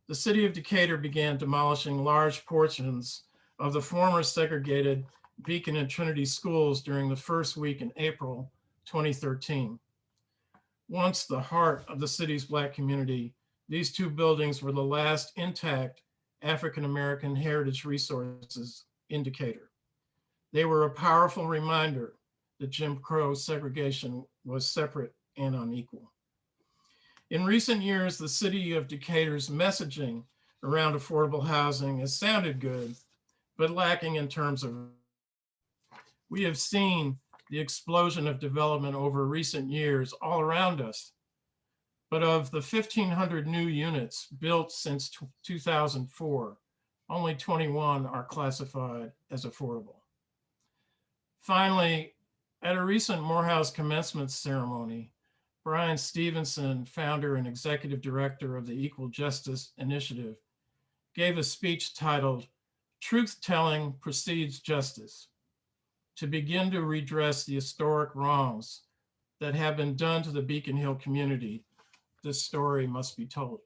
Speaker 6: The city of Decatur began demolishing large portions of the former segregated Beacon and Trinity schools during the first week in April 2013. Once the heart of the city's Black community, these two buildings were the last intact African-American heritage resources in Decatur. They were a powerful reminder that Jim Crow segregation was separate and unequal. In recent years, the city of Decatur's messaging around affordable housing has sounded good, but lacking in terms of. We have seen the explosion of development over recent years all around us. But of the 1,500 new units built since 2004, only 21 are classified as affordable. Finally, at a recent Morehouse commencement ceremony, Brian Stevenson, founder and executive director of the Equal Justice Initiative, gave a speech titled, "Truth-Telling Precedes Justice," to begin to redress the historic wrongs that have been done to the Beacon Hill community. This story must be told.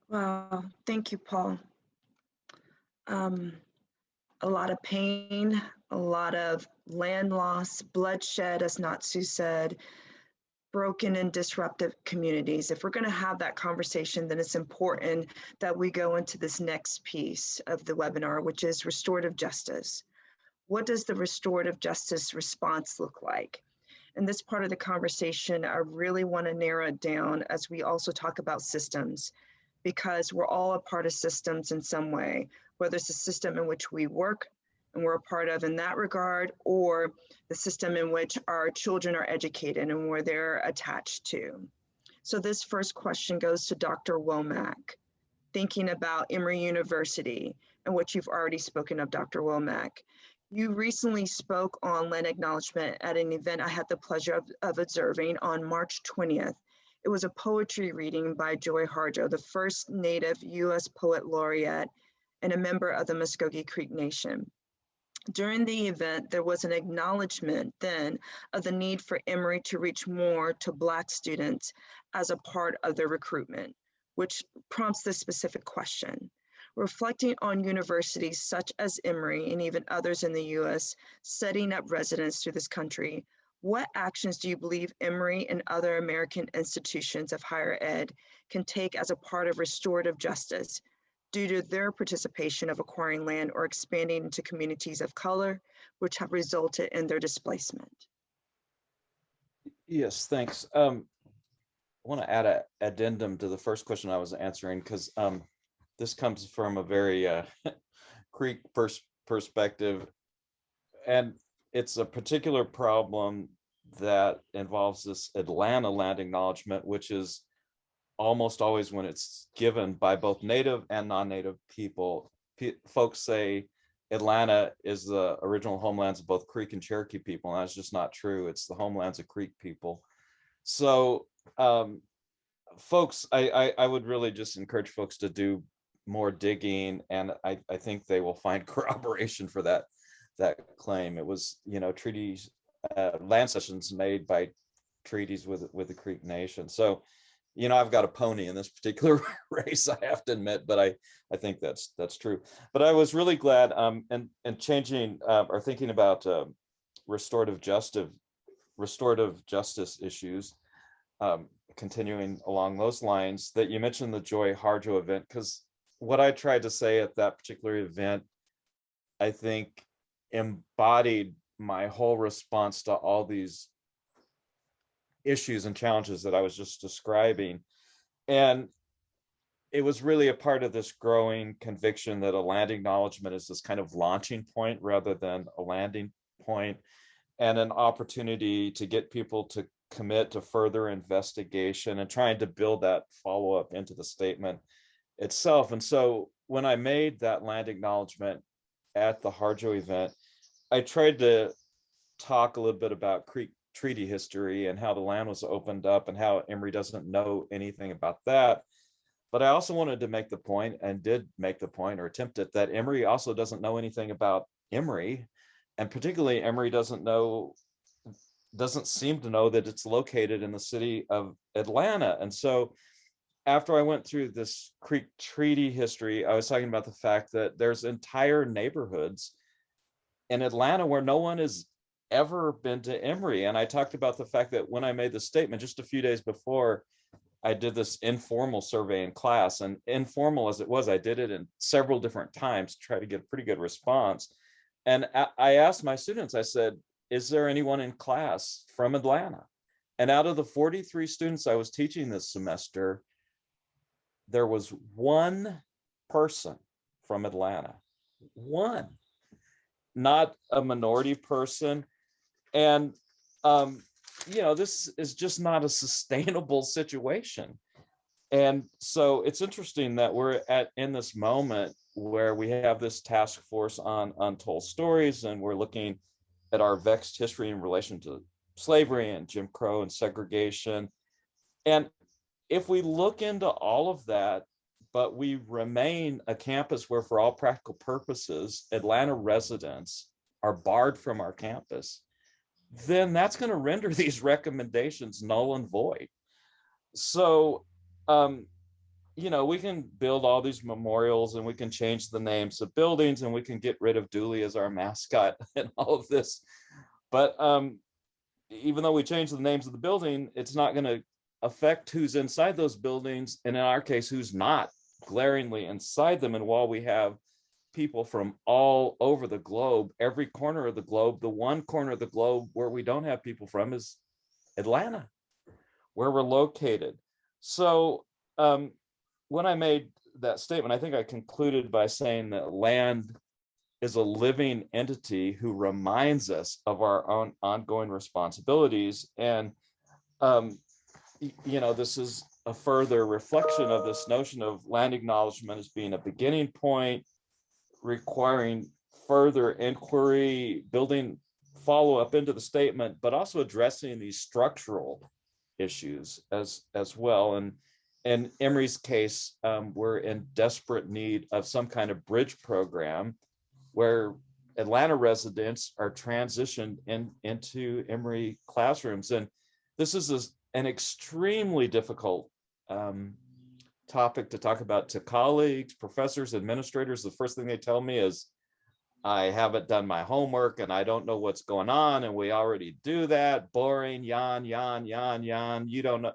Speaker 1: Wow, thank you, Paul. A lot of pain, a lot of land loss, bloodshed, as Natsu said, broken and disruptive communities. If we're going to have that conversation, then it's important that we go into this next piece of the webinar, which is restorative justice. What does the restorative justice response look like? In this part of the conversation, I really want to narrow it down as we also talk about systems, because we're all a part of systems in some way, whether it's a system in which we work and we're a part of in that regard, or the system in which our children are educated and where they're attached to. So this first question goes to Dr. Womack, thinking about Emory University and what you've already spoken of, Dr. Womack. You recently spoke on land acknowledgement at an event I had the pleasure of observing on March 20th. It was a poetry reading by Joy Harjo, the first Native U.S. Poet Laureate and a member of the Muskogee Creek Nation. During the event, there was an acknowledgement then of the need for Emory to reach more to Black students as a part of their recruitment, which prompts this specific question. Reflecting on universities such as Emory and even others in the U.S. setting up residents through this country, what actions do you believe Emory and other American institutions of higher ed can take as a part of restorative justice due to their participation of acquiring land or expanding into communities of color, which have resulted in their displacement?
Speaker 3: Yes, thanks. I want to add an addendum to the first question I was answering, because this comes from a very Creek perspective, and it's a particular problem that involves this Atlanta land acknowledgement, which is almost always, when it's given by both Native and non-Native people, folks say Atlanta is the original homelands of both Creek and Cherokee people, and that's just not true. It's the homelands of Creek people. So folks, I would really just encourage folks to do more digging, and I think they will find corroboration for that claim. It was, treaties, land cessions made by treaties with the Creek Nation. So, I've got a pony in this particular race, I have to admit, but I think that's true. But I was really glad, and changing or thinking about restorative justice issues, continuing along those lines, that you mentioned the Joy Harjo event, because what I tried to say at that particular event, I think, embodied my whole response to all these issues and challenges that I was just describing. And it was really a part of this growing conviction that a land acknowledgement is this kind of launching point rather than a landing point, and an opportunity to get people to commit to further investigation and trying to build that follow-up into the statement itself. And so when I made that land acknowledgement at the Harjo event, I tried to talk a little bit about Creek treaty history and how the land was opened up and how Emory doesn't know anything about that. But I also wanted to make the point, and did make the point or attempt it, that Emory also doesn't know anything about Emory. And particularly Emory doesn't seem to know that it's located in the city of Atlanta. And so after I went through this Creek treaty history, I was talking about the fact that there's entire neighborhoods in Atlanta where no one has ever been to Emory. And I talked about the fact that when I made the statement just a few days before, I did this informal survey in class, and informal as it was, I did it in several different times to try to get a pretty good response. And I asked my students, I said, is there anyone in class from Atlanta? And out of the 43 students I was teaching this semester, there was one person from Atlanta, one, not a minority person. And, this is just not a sustainable situation. And so it's interesting that we're in this moment where we have this task force on untold stories, and we're looking at our vexed history in relation to slavery and Jim Crow and segregation. And if we look into all of that, but we remain a campus where, for all practical purposes, Atlanta residents are barred from our campus, then that's going to render these recommendations null and void. So, we can build all these memorials, and we can change the names of buildings, and we can get rid of Dooley as our mascot and all of this. But even though we change the names of the building, it's not going to affect who's inside those buildings, and in our case, who's not glaringly inside them. And while we have people from all over the globe, every corner of the globe, the one corner of the globe where we don't have people from is Atlanta, where we're located. So when I made that statement, I think I concluded by saying that land is a living entity who reminds us of our own ongoing responsibilities. And, this is a further reflection of this notion of land acknowledgement as being a beginning point, requiring further inquiry, building follow-up into the statement, but also addressing these structural issues as well. And in Emory's case, we're in desperate need of some kind of bridge program where Atlanta residents are transitioned into Emory classrooms. And this is an extremely difficult topic to talk about to colleagues, professors, administrators. The first thing they tell me is, I haven't done my homework and I don't know what's going on, and we already do that. Boring, yawn, you don't know.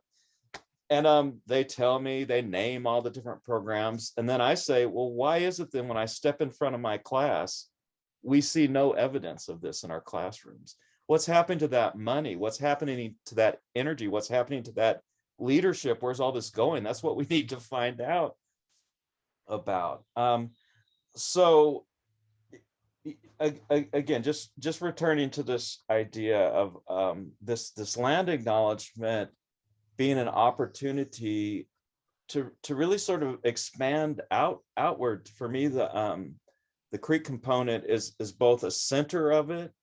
Speaker 3: And they tell me, they name all the different programs. And then I say, well, why is it then when I step in front of my class, we see no evidence of this in our classrooms? What's happened to that money? What's happening to that energy? What's happening to that leadership? Where's all this going? That's what we need to find out about. So again, just returning to this idea of this land acknowledgement being an opportunity to really sort of expand outward. For me, the Creek component is both a center of it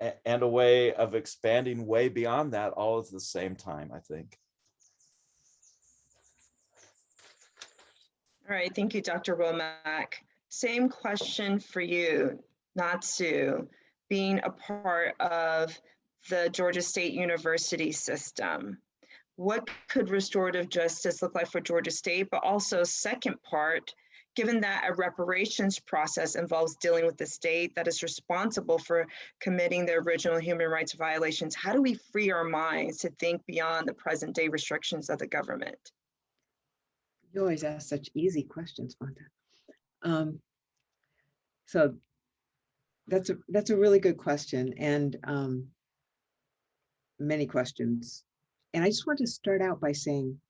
Speaker 3: and a way of expanding way beyond that all at the same time, I think.
Speaker 1: All right, thank you, Dr. Womack. Same question for you, Natsu, being a part of the Georgia State University system. What could restorative justice look like for Georgia State? But also, second part, given that a reparations process involves dealing with the state that is responsible for committing the original human rights violations, how do we free our minds to think beyond the present day restrictions of the government?
Speaker 4: You always ask such easy questions, Fonda. So that's a really good question, and many questions. And I just want to start out by saying,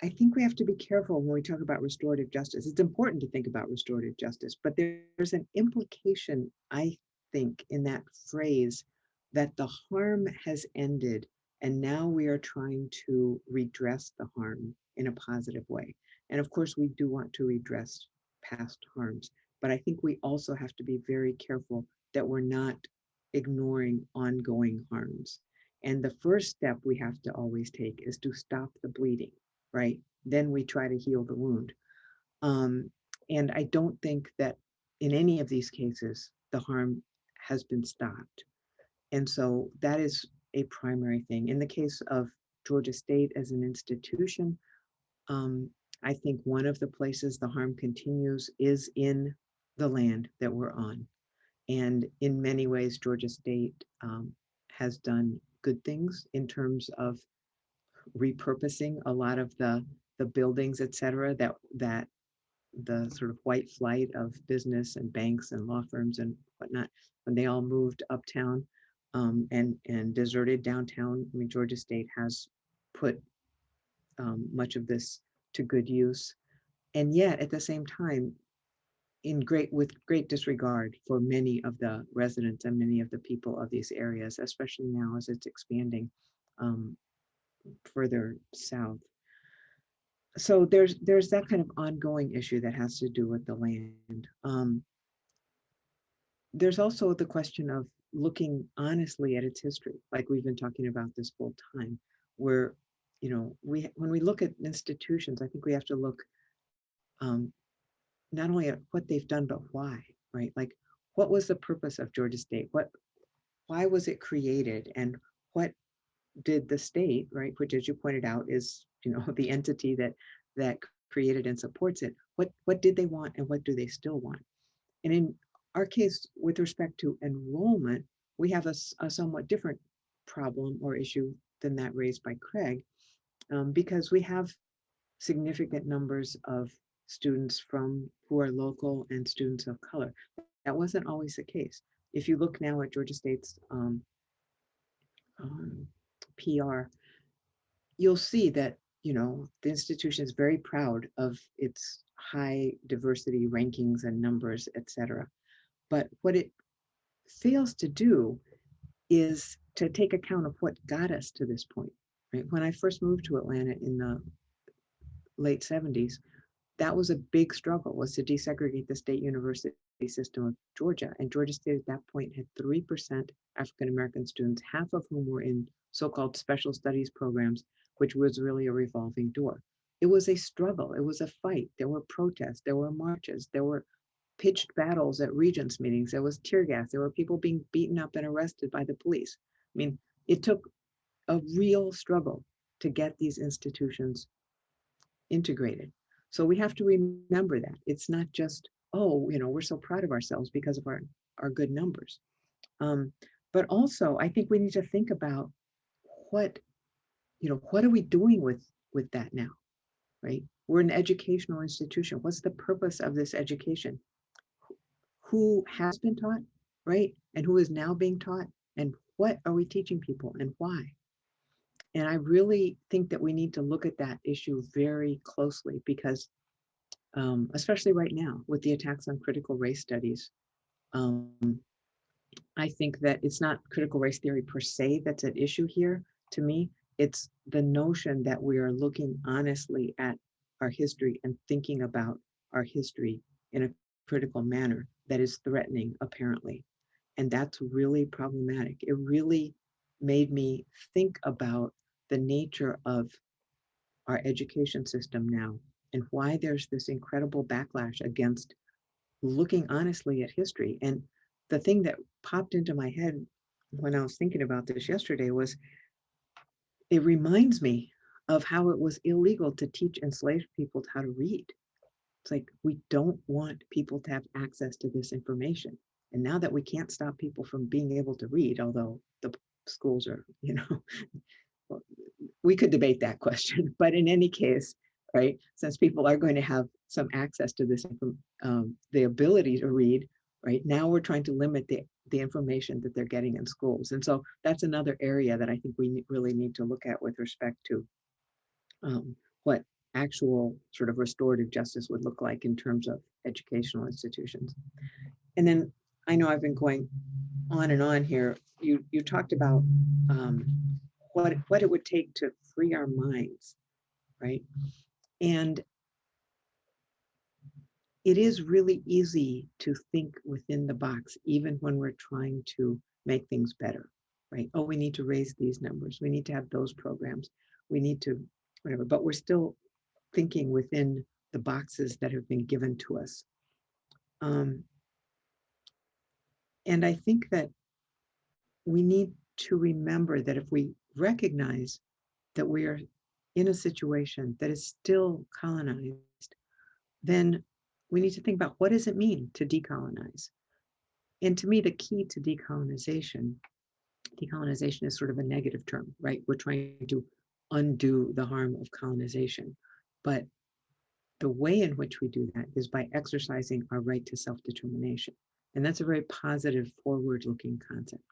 Speaker 4: I think we have to be careful when we talk about restorative justice. It's important to think about restorative justice, but there's an implication, I think, in that phrase that the harm has ended and now we are trying to redress the harm in a positive way. And of course, we do want to redress past harms, but I think we also have to be very careful that we're not ignoring ongoing harms. And the first step we have to always take is to stop the bleeding, right? Then we try to heal the wound. And I don't think that in any of these cases, the harm has been stopped. And so that is a primary thing. In the case of Georgia State as an institution, I think one of the places the harm continues is in the land that we're on. And in many ways, Georgia State has done good things in terms of repurposing a lot of the buildings, et cetera, that the sort of white flight of business and banks and law firms and whatnot, when they all moved uptown and deserted downtown. I mean, Georgia State has put much of this to good use. And yet at the same time, with great disregard for many of the residents and many of the people of these areas, especially now as it's expanding further south. So there's that kind of ongoing issue that has to do with the land. There's also the question of looking honestly at its history, like we've been talking about this whole time, where, you know, when we look at institutions, I think we have to look not only at what they've done, but why, right? Like, what was the purpose of Georgia State? Why was it created? And what did the state, right, which, as you pointed out, is, you know, the entity that created and supports it, what did they want and what do they still want? And in our case, with respect to enrollment, we have a somewhat different problem or issue than that raised by Craig, because we have significant numbers of students who are local and students of color. That wasn't always the case. If you look now at Georgia State's PR, you'll see that, you know, the institution is very proud of its high diversity rankings and numbers, et cetera. But what it fails to do is to take account of what got us to this point, right? When I first moved to Atlanta in the late 70s, that was a big struggle, was to desegregate the state university system of Georgia. And Georgia State at that point had 3% African-American students, half of whom were in so-called special studies programs, which was really a revolving door. It was a struggle, it was a fight. There were protests, there were marches, there were pitched battles at regents meetings, there was tear gas, there were people being beaten up and arrested by the police. I mean, it took a real struggle to get these institutions integrated. So we have to remember that. It's not just, oh, you know, we're so proud of ourselves because of our good numbers. But also, I think we need to think about what are we doing with that now, right? We're an educational institution. What's the purpose of this education? Who has been taught, right? And who is now being taught? And what are we teaching people and why? And I really think that we need to look at that issue very closely because, especially right now with the attacks on critical race studies, I think that it's not critical race theory per se that's at issue here. To me, it's the notion that we are looking honestly at our history and thinking about our history in a critical manner that is threatening, apparently. And that's really problematic. It really made me think about the nature of our education system now and why there's this incredible backlash against looking honestly at history. And the thing that popped into my head when I was thinking about this yesterday was, it reminds me of how it was illegal to teach enslaved people how to read. It's like, we don't want people to have access to this information. And now that we can't stop people from being able to read, although the schools are, we could debate that question, but in any case, right, since people are going to have some access to this, the ability to read, right, now we're trying to limit the information that they're getting in schools. And so that's another area that I think we really need to look at with respect to what actual sort of restorative justice would look like in terms of educational institutions. And then I know I've been going on and on here. You talked about what it would take to free our minds, right? And it is really easy to think within the box, even when we're trying to make things better, right? Oh, we need to raise these numbers. We need to have those programs. We need to whatever, but we're still thinking within the boxes that have been given to us. And I think that we need to remember that if we recognize that we are in a situation that is still colonized, then we need to think about, what does it mean to decolonize? And to me, the key to decolonization is sort of a negative term, right? We're trying to undo the harm of colonization. But the way in which we do that is by exercising our right to self-determination. And that's a very positive, forward-looking concept.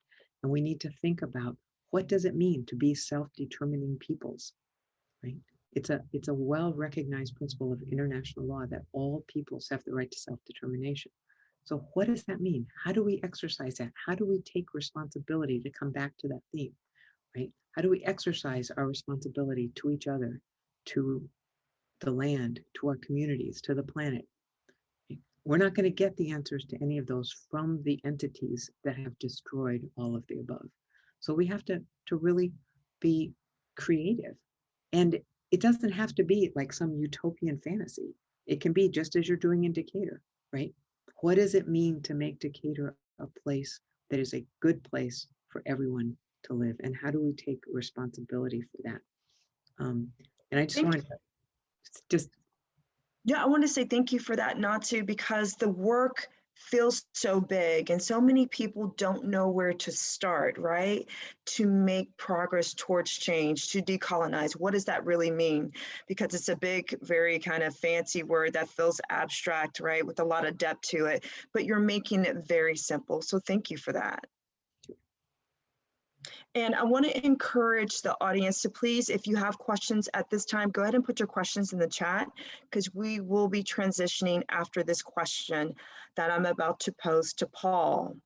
Speaker 4: And we need to think about, what does it mean to be self-determining peoples, right? It's a well-recognized principle of international law that all peoples have the right to self-determination. So what does that mean? How do we exercise that? How do we take responsibility, to come back to that theme, right? How do we exercise our responsibility to each other, to the land, to our communities, to the planet? We're not going to get the answers to any of those from the entities that have destroyed all of the above. So we have to really be creative. And it doesn't have to be like some utopian fantasy. It can be just as you're doing in Decatur, right? What does it mean to make Decatur a place that is a good place for everyone to live? And how do we take responsibility for that? And I just wanted to
Speaker 1: Yeah, I want to say thank you for that, Natsu, because the work feels so big and so many people don't know where to start, right? To make progress towards change, to decolonize. What does that really mean? Because it's a big, very kind of fancy word that feels abstract, right? With a lot of depth to it, but you're making it very simple. So thank you for that. And I want to encourage the audience to please, if you have questions at this time, go ahead and put your questions in the chat, because we will be transitioning after this question that I'm about to pose to Paul.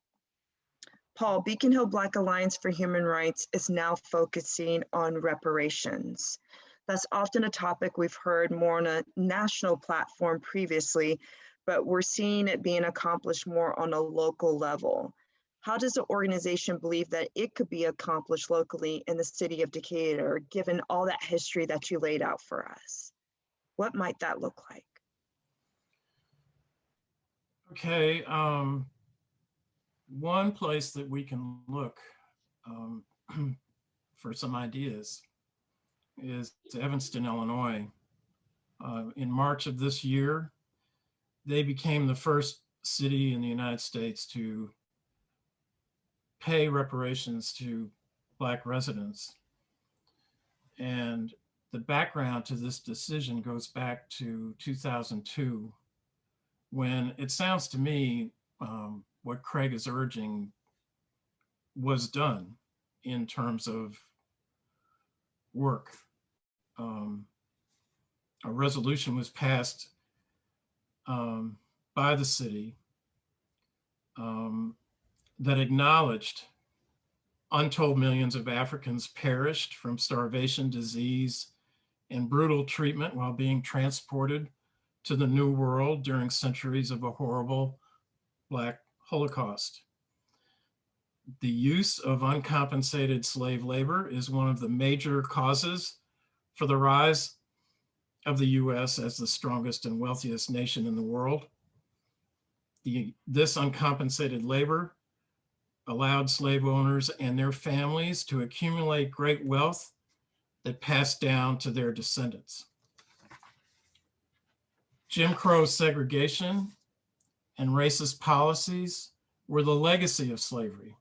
Speaker 1: Paul, Beacon Hill Black Alliance for Human Rights is now focusing on reparations. That's often a topic we've heard more on a national platform previously, but we're seeing it being accomplished more on a local level. How does the organization believe that it could be accomplished locally in the city of Decatur, given all that history that you laid out for us? What might that look like?
Speaker 6: Okay, one place that we can look for some ideas is Evanston, Illinois. In March of this year, they became the first city in the United States to pay reparations to Black residents. And the background to this decision goes back to 2002, when it sounds to me what Craig is urging was done in terms of work. A resolution was passed by the city that acknowledged untold millions of Africans perished from starvation, disease, and brutal treatment while being transported to the New World during centuries of a horrible Black Holocaust. The use of uncompensated slave labor is one of the major causes for the rise of the US as the strongest and wealthiest nation in the world. This uncompensated labor allowed slave owners and their families to accumulate great wealth that passed down to their descendants. Jim Crow segregation and racist policies were the legacy of slavery.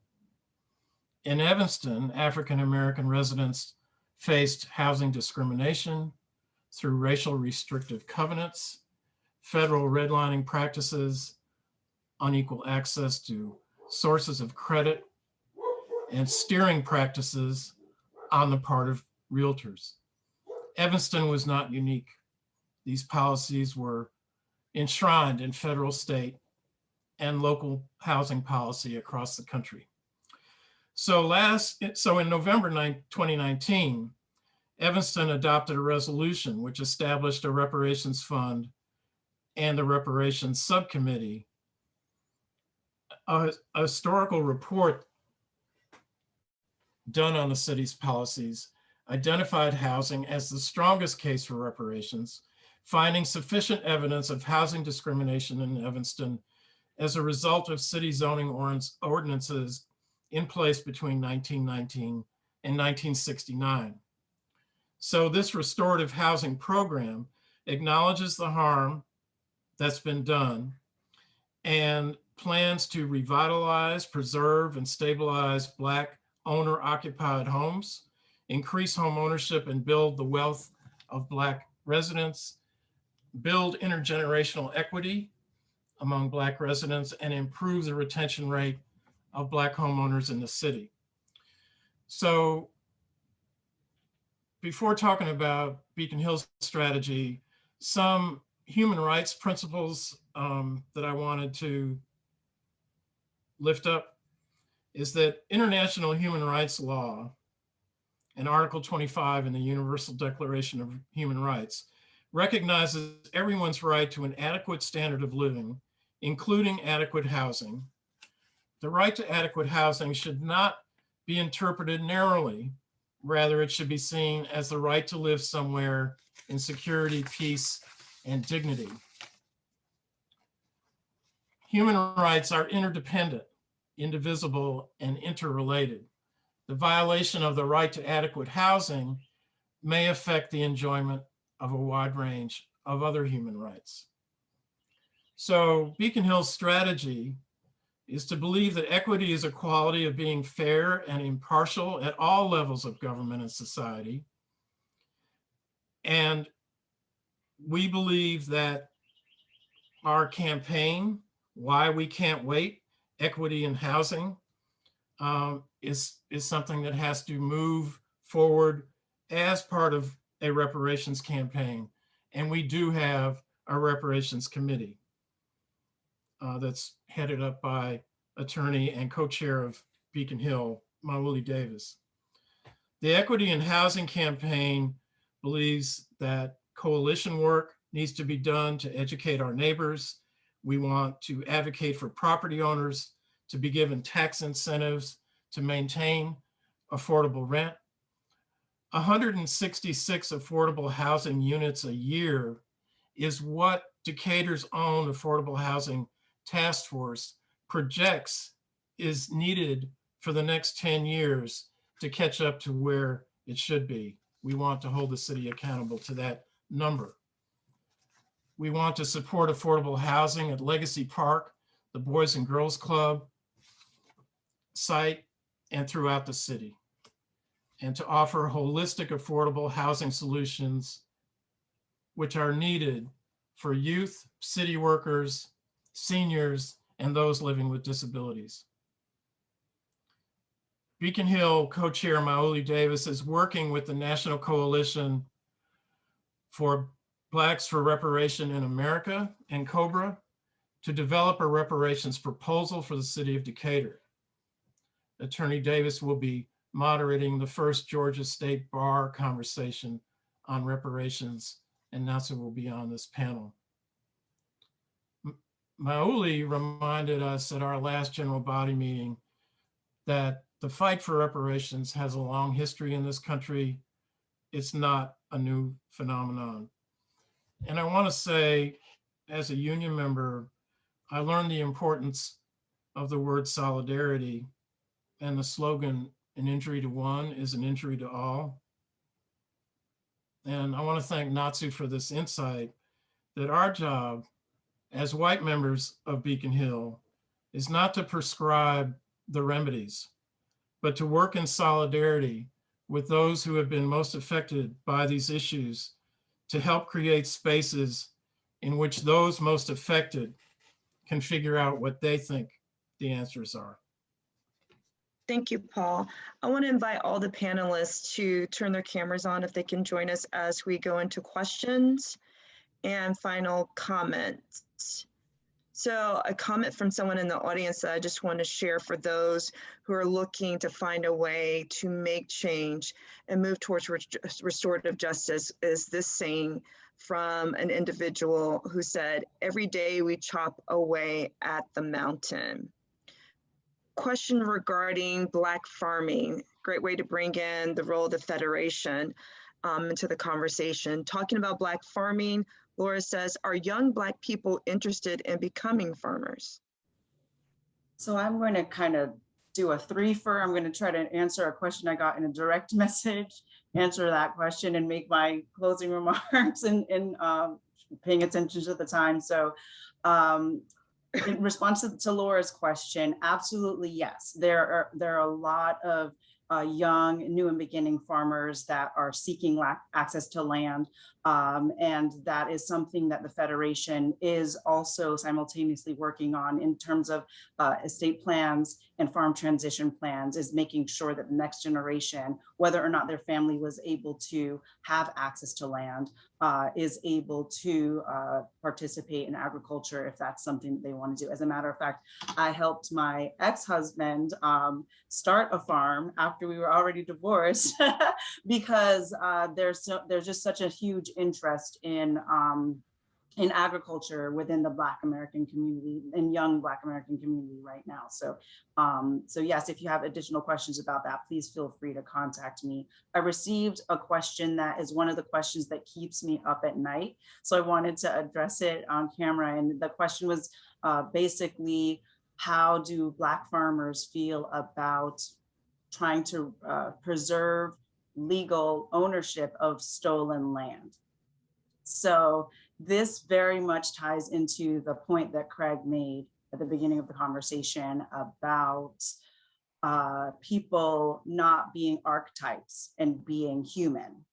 Speaker 6: In Evanston, African-American residents faced housing discrimination through racial restrictive covenants, federal redlining practices, unequal access to sources of credit, and steering practices on the part of realtors. Evanston was not unique. These policies were enshrined in federal, state, and local housing policy across the country. So in November 2019, Evanston adopted a resolution which established a reparations fund and a reparations subcommittee. A historical report done on the city's policies identified housing as the strongest case for reparations, finding sufficient evidence of housing discrimination in Evanston as a result of city zoning ordinances in place between 1919 and 1969. So this restorative housing program acknowledges the harm that's been done and plans to revitalize, preserve, and stabilize Black owner-occupied homes, increase home ownership and build the wealth of Black residents, build intergenerational equity among Black residents, and improve the retention rate of Black homeowners in the city. So before talking about Beacon Hill's strategy, some human rights principles that I wanted to lift up is that international human rights law and Article 25 in the Universal Declaration of Human Rights recognizes everyone's right to an adequate standard of living, including adequate housing. The right to adequate housing should not be interpreted narrowly. Rather, it should be seen as the right to live somewhere in security, peace, and dignity. Human rights are interdependent, indivisible, and interrelated. The violation of the right to adequate housing may affect the enjoyment of a wide range of other human rights. So Beacon Hill's strategy is to believe that equity is a quality of being fair and impartial at all levels of government and society. And we believe that our campaign, Why We Can't Wait, Equity in Housing, is something that has to move forward as part of a reparations campaign. And we do have a reparations committee that's headed up by attorney and co-chair of Beacon Hill, Mauli Davis. The Equity in Housing campaign believes that coalition work needs to be done to educate our neighbors. We want to advocate for property owners to be given tax incentives to maintain affordable rent. 166 affordable housing units a year is what Decatur's own affordable housing task force projects is needed for the next 10 years to catch up to where it should be. We want to hold the city accountable to that number. We want to support affordable housing at Legacy Park, the Boys and Girls Club site, and throughout the city, and to offer holistic affordable housing solutions which are needed for youth, city workers, seniors, and those living with disabilities. Beacon Hill co-chair Mauli Davis is working with the National Coalition for Blacks for Reparation in America and COBRA to develop a reparations proposal for the city of Decatur. Attorney Davis will be moderating the first Georgia State Bar conversation on reparations, and Nasa will be on this panel. Mauli reminded us at our last general body meeting that the fight for reparations has a long history in this country. It's not a new phenomenon. And I want to say, as a union member, I learned the importance of the word solidarity and the slogan, an injury to one is an injury to all. And I want to thank Natsu for this insight that our job as white members of Beacon Hill is not to prescribe the remedies, but to work in solidarity with those who have been most affected by these issues to help create spaces in which those most affected can figure out what they think the answers are.
Speaker 1: Thank you, Paul. I want to invite all the panelists to turn their cameras on if they can join us as we go into questions and final comments. So a comment from someone in the audience that I just want to share for those who are looking to find a way to make change and move towards restorative justice is this saying from an individual who said, "Every day we chop away at the mountain." Question regarding Black farming, great way to bring in the role of the Federation into the conversation. Talking about Black farming, Laura says, are young Black people interested in becoming farmers?
Speaker 5: So I'm going to kind of do a three-fer. I'm going to try to answer a question I got in a direct message, answer that question, and make my closing remarks and paying attention to the time. So in response to Laura's question, absolutely yes. There are a lot of young, new and beginning farmers that are seeking access to land. And that is something that the Federation is also simultaneously working on in terms of estate plans and farm transition plans, is making sure that the next generation, whether or not their family was able to have access to land, is able to participate in agriculture if that's something that they want to do. As a matter of fact, I helped my ex-husband start a farm after we were already divorced because there's just such a huge interest in agriculture within the Black American community and young Black American community right now. So, so yes, if you have additional questions about that, please feel free to contact me. I received a question that is one of the questions that keeps me up at night. So I wanted to address it on camera. And the question was basically, how do Black farmers feel about trying to preserve legal ownership of stolen land? So this very much ties into the point that Craig made at the beginning of the conversation about people not being archetypes and being human.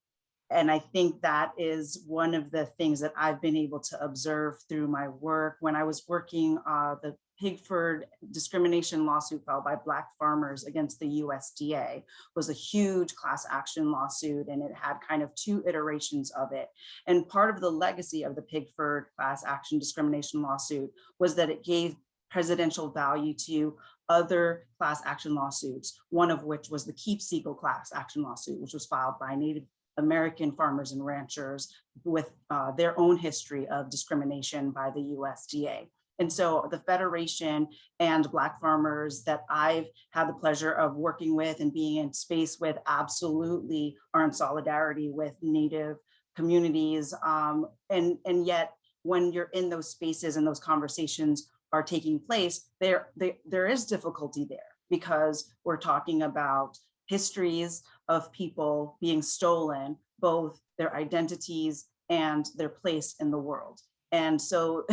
Speaker 5: And I think that is one of the things that I've been able to observe through my work. When I was working the Pigford discrimination lawsuit filed by Black farmers against the USDA was a huge class action lawsuit, and it had kind of two iterations of it. And part of the legacy of the Pigford class action discrimination lawsuit was that it gave presidential value to other class action lawsuits, one of which was the Keep Siegel class action lawsuit, which was filed by Native American farmers and ranchers with their own history of discrimination by the USDA. And so the Federation and Black farmers that I've had the pleasure of working with and being in space with absolutely are in solidarity with Native communities. And yet when you're in those spaces and those conversations are taking place, there is difficulty there because we're talking about histories of people being stolen, both their identities and their place in the world. And so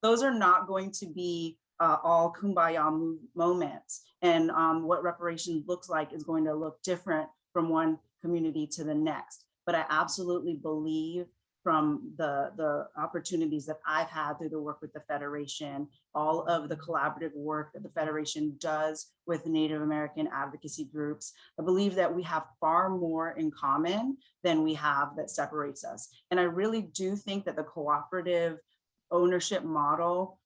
Speaker 5: those are not going to be all kumbaya moments. And what reparations looks like is going to look different from one community to the next. But I absolutely believe from the opportunities that I've had through the work with the Federation, all of the collaborative work that the Federation does with Native American advocacy groups, I believe that we have far more in common than we have that separates us. And I really do think that the cooperative ownership model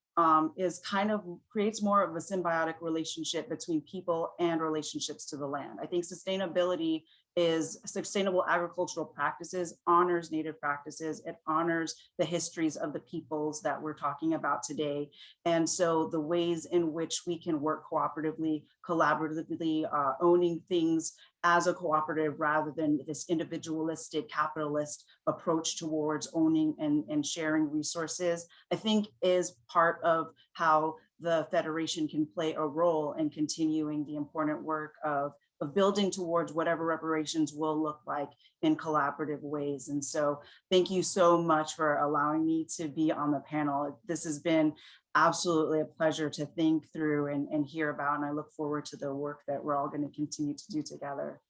Speaker 5: is kind of creates more of a symbiotic relationship between people and relationships to the land. I think sustainability is sustainable agricultural practices, honors Native practices, it honors the histories of the peoples that we're talking about today. And so the ways in which we can work cooperatively, collaboratively, owning things as a cooperative rather than this individualistic capitalist approach towards owning and sharing resources, I think is part of how the Federation can play a role in continuing the important work of building towards whatever reparations will look like in collaborative ways. And so thank you so much for allowing me to be on the panel. This has been absolutely a pleasure to think through and hear about, and I look forward to the work that we're all going to continue to do together.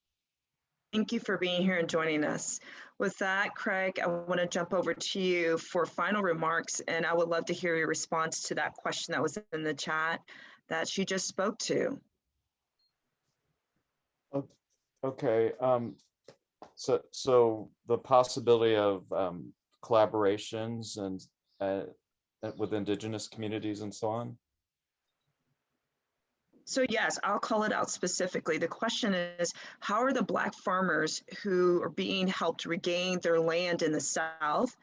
Speaker 1: Thank you for being here and joining us. With that, Craig, I want to jump over to you for final remarks, and I would love to hear your response to that question that was in the chat that she just spoke to.
Speaker 3: Okay, so the possibility of collaborations and with Indigenous communities and so on?
Speaker 1: So yes, I'll call it out specifically. The question is, how are the Black farmers who are being helped regain their land in the South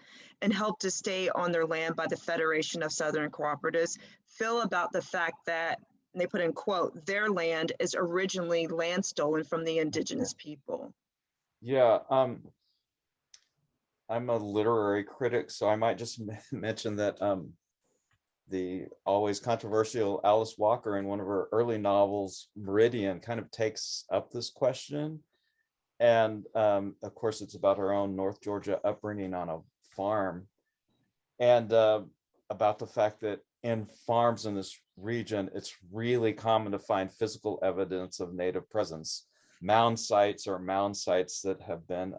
Speaker 1: and helped to stay on their land by the Federation of Southern Cooperatives feel about the fact that, and they put in quote, their land is originally land stolen from the Indigenous people?
Speaker 3: Yeah, I'm a literary critic, so I might just mention that the always controversial Alice Walker in one of her early novels, Meridian, kind of takes up this question. And of course, it's about her own North Georgia upbringing on a farm, and about the fact that in farms in this region, it's really common to find physical evidence of Native presence. Mound sites that have been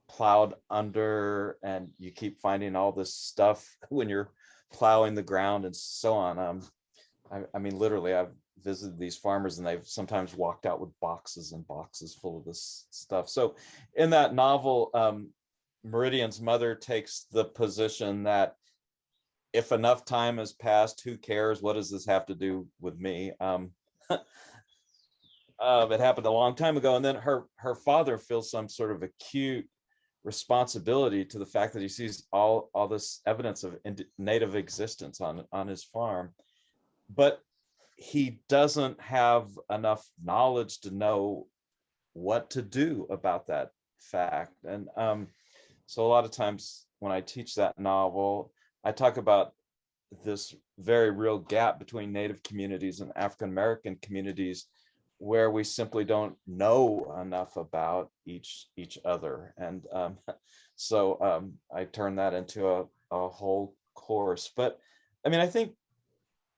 Speaker 3: plowed under, and you keep finding all this stuff when you're plowing the ground and so on. I mean, literally, I've visited these farmers and they've sometimes walked out with boxes and boxes full of this stuff. So in that novel, Meridian's mother takes the position that if enough time has passed, who cares? What does this have to do with me? It happened a long time ago. And then her father feels some sort of acute responsibility to the fact that he sees all this evidence of Native existence on his farm, but he doesn't have enough knowledge to know what to do about that fact. And so a lot of times when I teach that novel, I talk about this very real gap between Native communities and African American communities, where we simply don't know enough about each other. And so I turned that into a whole course. But I mean, I think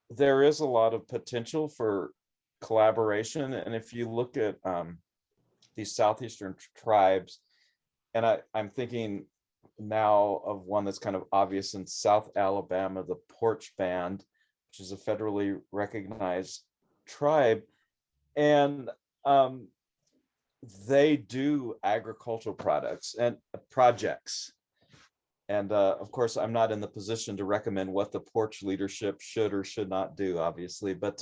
Speaker 3: there is a lot of potential for collaboration. And if you look at these Southeastern tribes, and I'm thinking now of one that's kind of obvious in South Alabama, the Porch Band, which is a federally recognized tribe. And they do agricultural products and projects. And of course, I'm not in the position to recommend what the Porch leadership should or should not do, obviously, but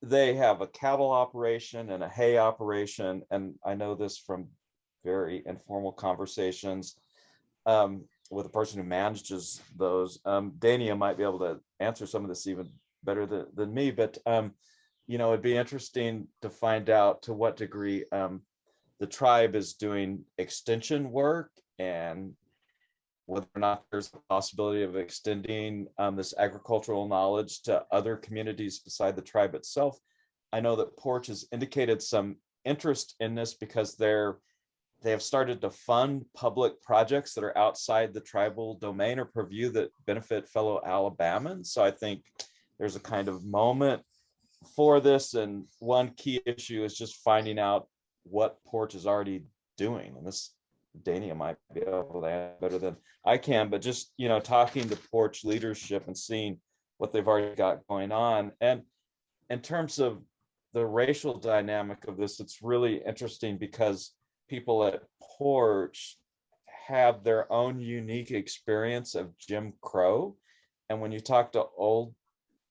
Speaker 3: they have a cattle operation and a hay operation. And I know this from very informal conversations with a person who manages those. Dania might be able to answer some of this even better than me, but you know, it'd be interesting to find out to what degree the tribe is doing extension work, and whether or not there's a possibility of extending this agricultural knowledge to other communities beside the tribe itself. I know that Porch has indicated some interest in this because they have started to fund public projects that are outside the tribal domain or purview that benefit fellow Alabamans. So I think there's a kind of moment for this, and one key issue is just finding out what Porch is already doing. And this Dania might be able to answer better than I can, but just, you know, talking to Porch leadership and seeing what they've already got going on. And in terms of the racial dynamic of this, it's really interesting because people at Porch have their own unique experience of Jim Crow. And when you talk to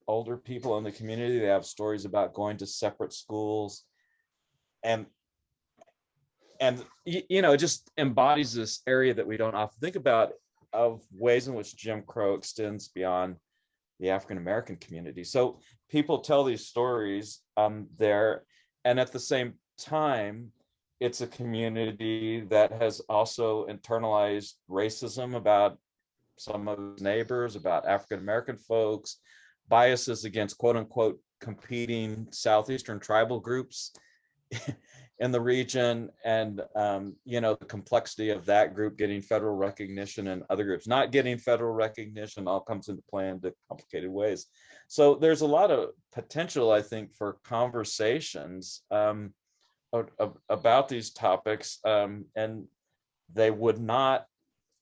Speaker 3: older people in the community, they have stories about going to separate schools. And and you know, it just embodies this area that we don't often think about, of ways in which Jim Crow extends beyond the African American community. So people tell these stories there, and at the same time, it's a community that has also internalized racism about some of its neighbors, about African American folks, biases against quote unquote competing Southeastern tribal groups in the region, and you know, the complexity of that group getting federal recognition and other groups not getting federal recognition all comes into play in complicated ways. So there's a lot of potential, I think, for conversations about these topics, and they would not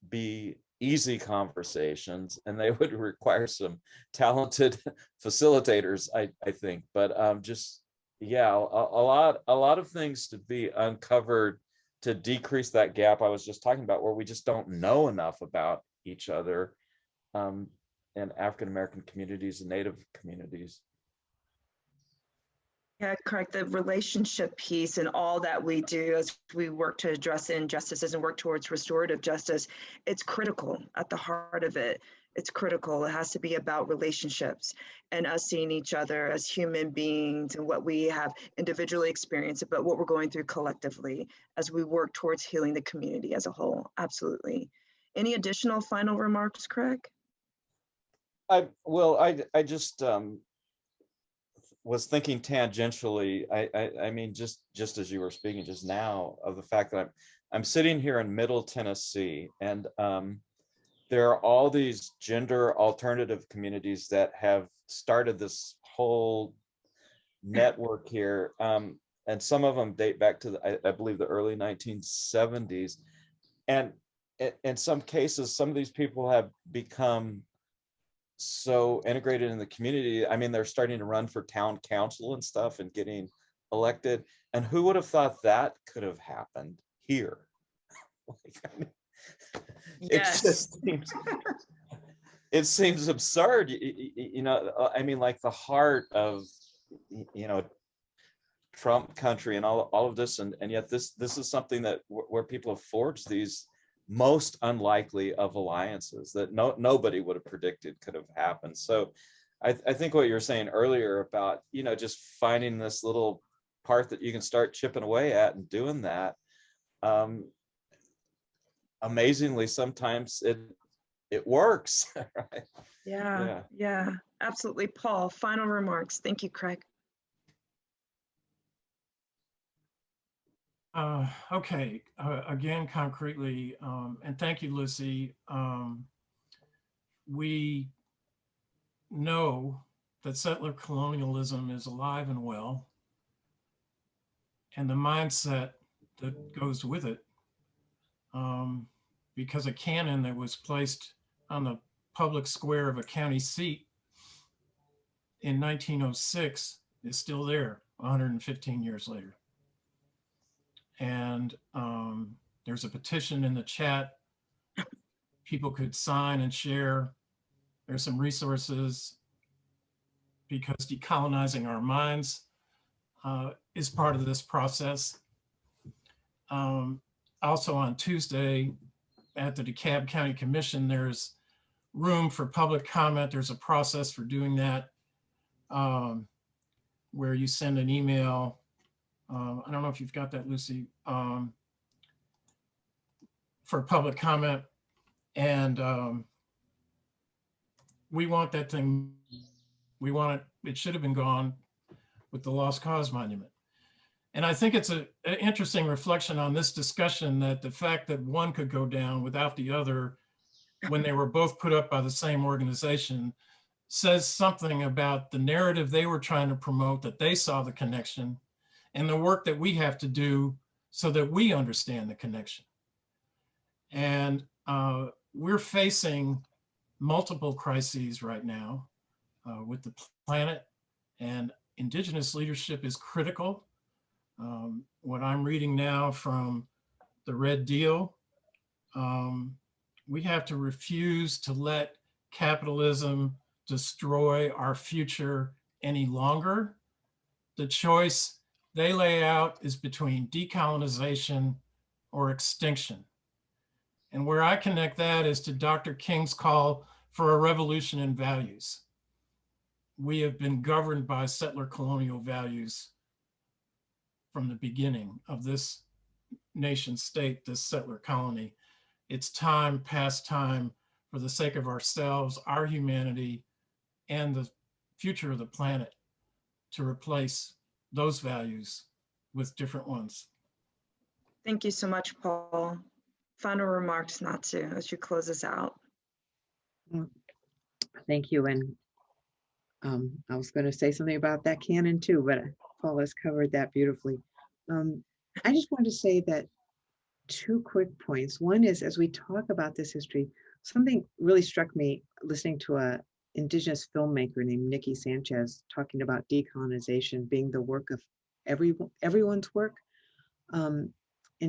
Speaker 3: be easy conversations, and they would require some talented facilitators, I think. But just yeah, a lot of things to be uncovered to decrease that gap I was just talking about, where we just don't know enough about each other in African American communities and Native communities.
Speaker 1: Yeah, correct. The relationship piece and all that we do as we work to address injustices and work towards restorative justice, it's critical at the heart of it. It's critical. It has to be about relationships and us seeing each other as human beings and what we have individually experienced, but what we're going through collectively as we work towards healing the community as a whole. Absolutely. Any additional final remarks, Craig?
Speaker 3: I just was thinking tangentially. I mean, just as you were speaking just now, of the fact that I'm sitting here in Middle Tennessee, and there are all these gender alternative communities that have started this whole network here, and some of them date back to I believe the early 1970s, and in some cases, some of these people have become so integrated in the community. I mean, they're starting to run for town council and stuff and getting elected. And who would have thought that could have happened here? Like, I mean,
Speaker 1: Yes.
Speaker 3: it seems absurd. You know, I mean, like the heart of, you know, Trump country and all of this, and yet this is something that where people have forged these most unlikely of alliances that nobody would have predicted could have happened. So I think what you were saying earlier about, you know, just finding this little part that you can start chipping away at and doing that, amazingly sometimes it works. Right?
Speaker 1: Yeah, absolutely. Paul, final remarks. Thank you, Craig.
Speaker 6: Okay, again, concretely, and thank you, Lucy. We know that settler colonialism is alive and well, and the mindset that goes with it, because a cannon that was placed on the public square of a county seat in 1906 is still there 115 years later. And there's a petition in the chat. People could sign and share. There's some resources, because decolonizing our minds is part of this process. Also on Tuesday at the DeKalb County Commission, there's room for public comment. There's a process for doing that, where you send an email. I don't know if you've got that, Lucy, for public comment. And we want that thing, we want it should have been gone with the Lost Cause Monument. And I think it's an interesting reflection on this discussion, that the fact that one could go down without the other when they were both put up by the same organization says something about the narrative they were trying to promote, that they saw the connection, and the work that we have to do so that we understand the connection. And we're facing multiple crises right now with the planet, and Indigenous leadership is critical. What I'm reading now from the Red Deal, we have to refuse to let capitalism destroy our future any longer. The choice they lay out is between decolonization or extinction. And where I connect that is to Dr. King's call for a revolution in values. We have been governed by settler colonial values from the beginning of this nation state, this settler colony. It's time, past time, for the sake of ourselves, our humanity, and the future of the planet, to replace those values with different ones.
Speaker 1: Thank you so much, Paul. Final remarks, Natsu, as you close us out.
Speaker 4: Thank you. And I was going to say something about that canon too, but Paul has covered that beautifully. I just want to say that 2 quick points. One is, as we talk about this history, something really struck me listening to a Indigenous filmmaker named Nikki Sanchez talking about decolonization being the work of everyone's work. And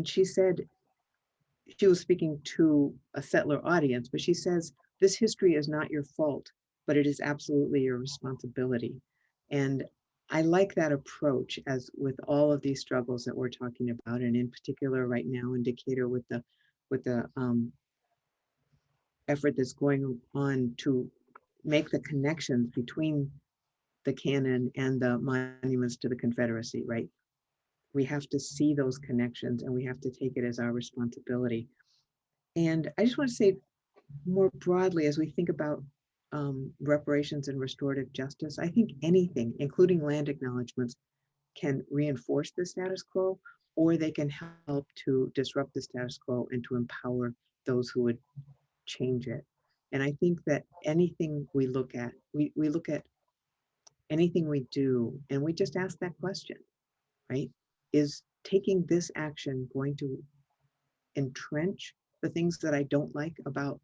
Speaker 4: she said, she was speaking to a settler audience, but she says, this history is not your fault, but it is absolutely your responsibility. And I like that approach, as with all of these struggles that we're talking about, and in particular right now in Decatur with the effort that's going on to make the connections between the canon and the monuments to the Confederacy, right? We have to see those connections and we have to take it as our responsibility. And I just want to say more broadly, as we think about reparations and restorative justice, I think anything, including land acknowledgements, can reinforce the status quo, or they can help to disrupt the status quo and to empower those who would change it. And I think that anything we look at, we look at anything we do, and we just ask that question, right? Is taking this action going to entrench the things that I don't like about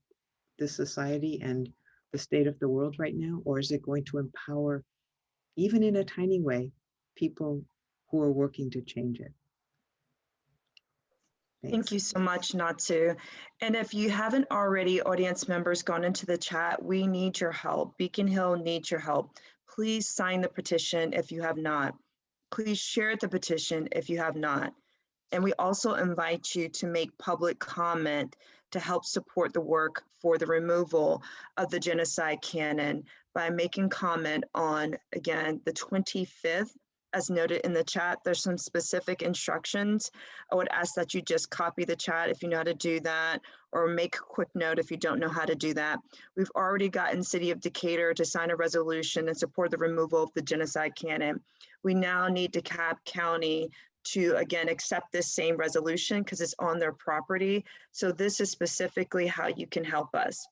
Speaker 4: this society and the state of the world right now? Or is it going to empower, even in a tiny way, people who are working to change it? Thanks.
Speaker 1: Thank you so much, Natsu. And if you haven't already, audience members, gone into the chat, we need your help. Beacon Hill needs your help. Please sign the petition if you have not. Please share the petition if you have not. And we also invite you to make public comment to help support the work for the removal of the genocide canon by making comment on, again, the 25th. As noted in the chat, there's some specific instructions. I would ask that you just copy the chat if you know how to do that, or make a quick note if you don't know how to do that. We've already gotten City of Decatur to sign a resolution and support the removal of the genocide canon. We now need DeKalb County to, again, accept this same resolution because it's on their property. So this is specifically how you can help us.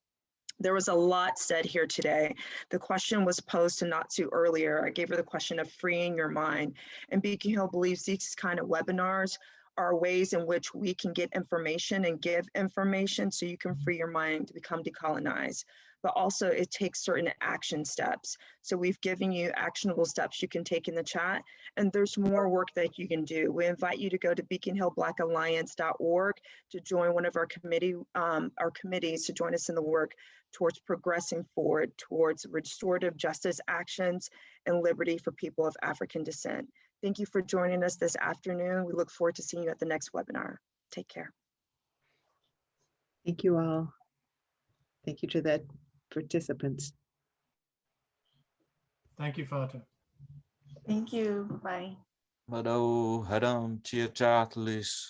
Speaker 1: There was a lot said here today. The question was posed to Natsu earlier. I gave her the question of freeing your mind. And Beacon Hill believes these kind of webinars are ways in which we can get information and give information so you can free your mind to become decolonized. But also it takes certain action steps. So we've given you actionable steps you can take in the chat, and there's more work that you can do. We invite you to go to beaconhillblackalliance.org to join one of our committees to join us in the work towards progressing forward towards restorative justice actions and liberty for people of African descent. Thank you for joining us this afternoon. We look forward to seeing you at the next webinar. Take care.
Speaker 4: Thank you all. Thank you to the participants.
Speaker 6: Thank you, Fata.
Speaker 5: Thank you. Bye.
Speaker 3: Mado Hadam Chia Chatlis.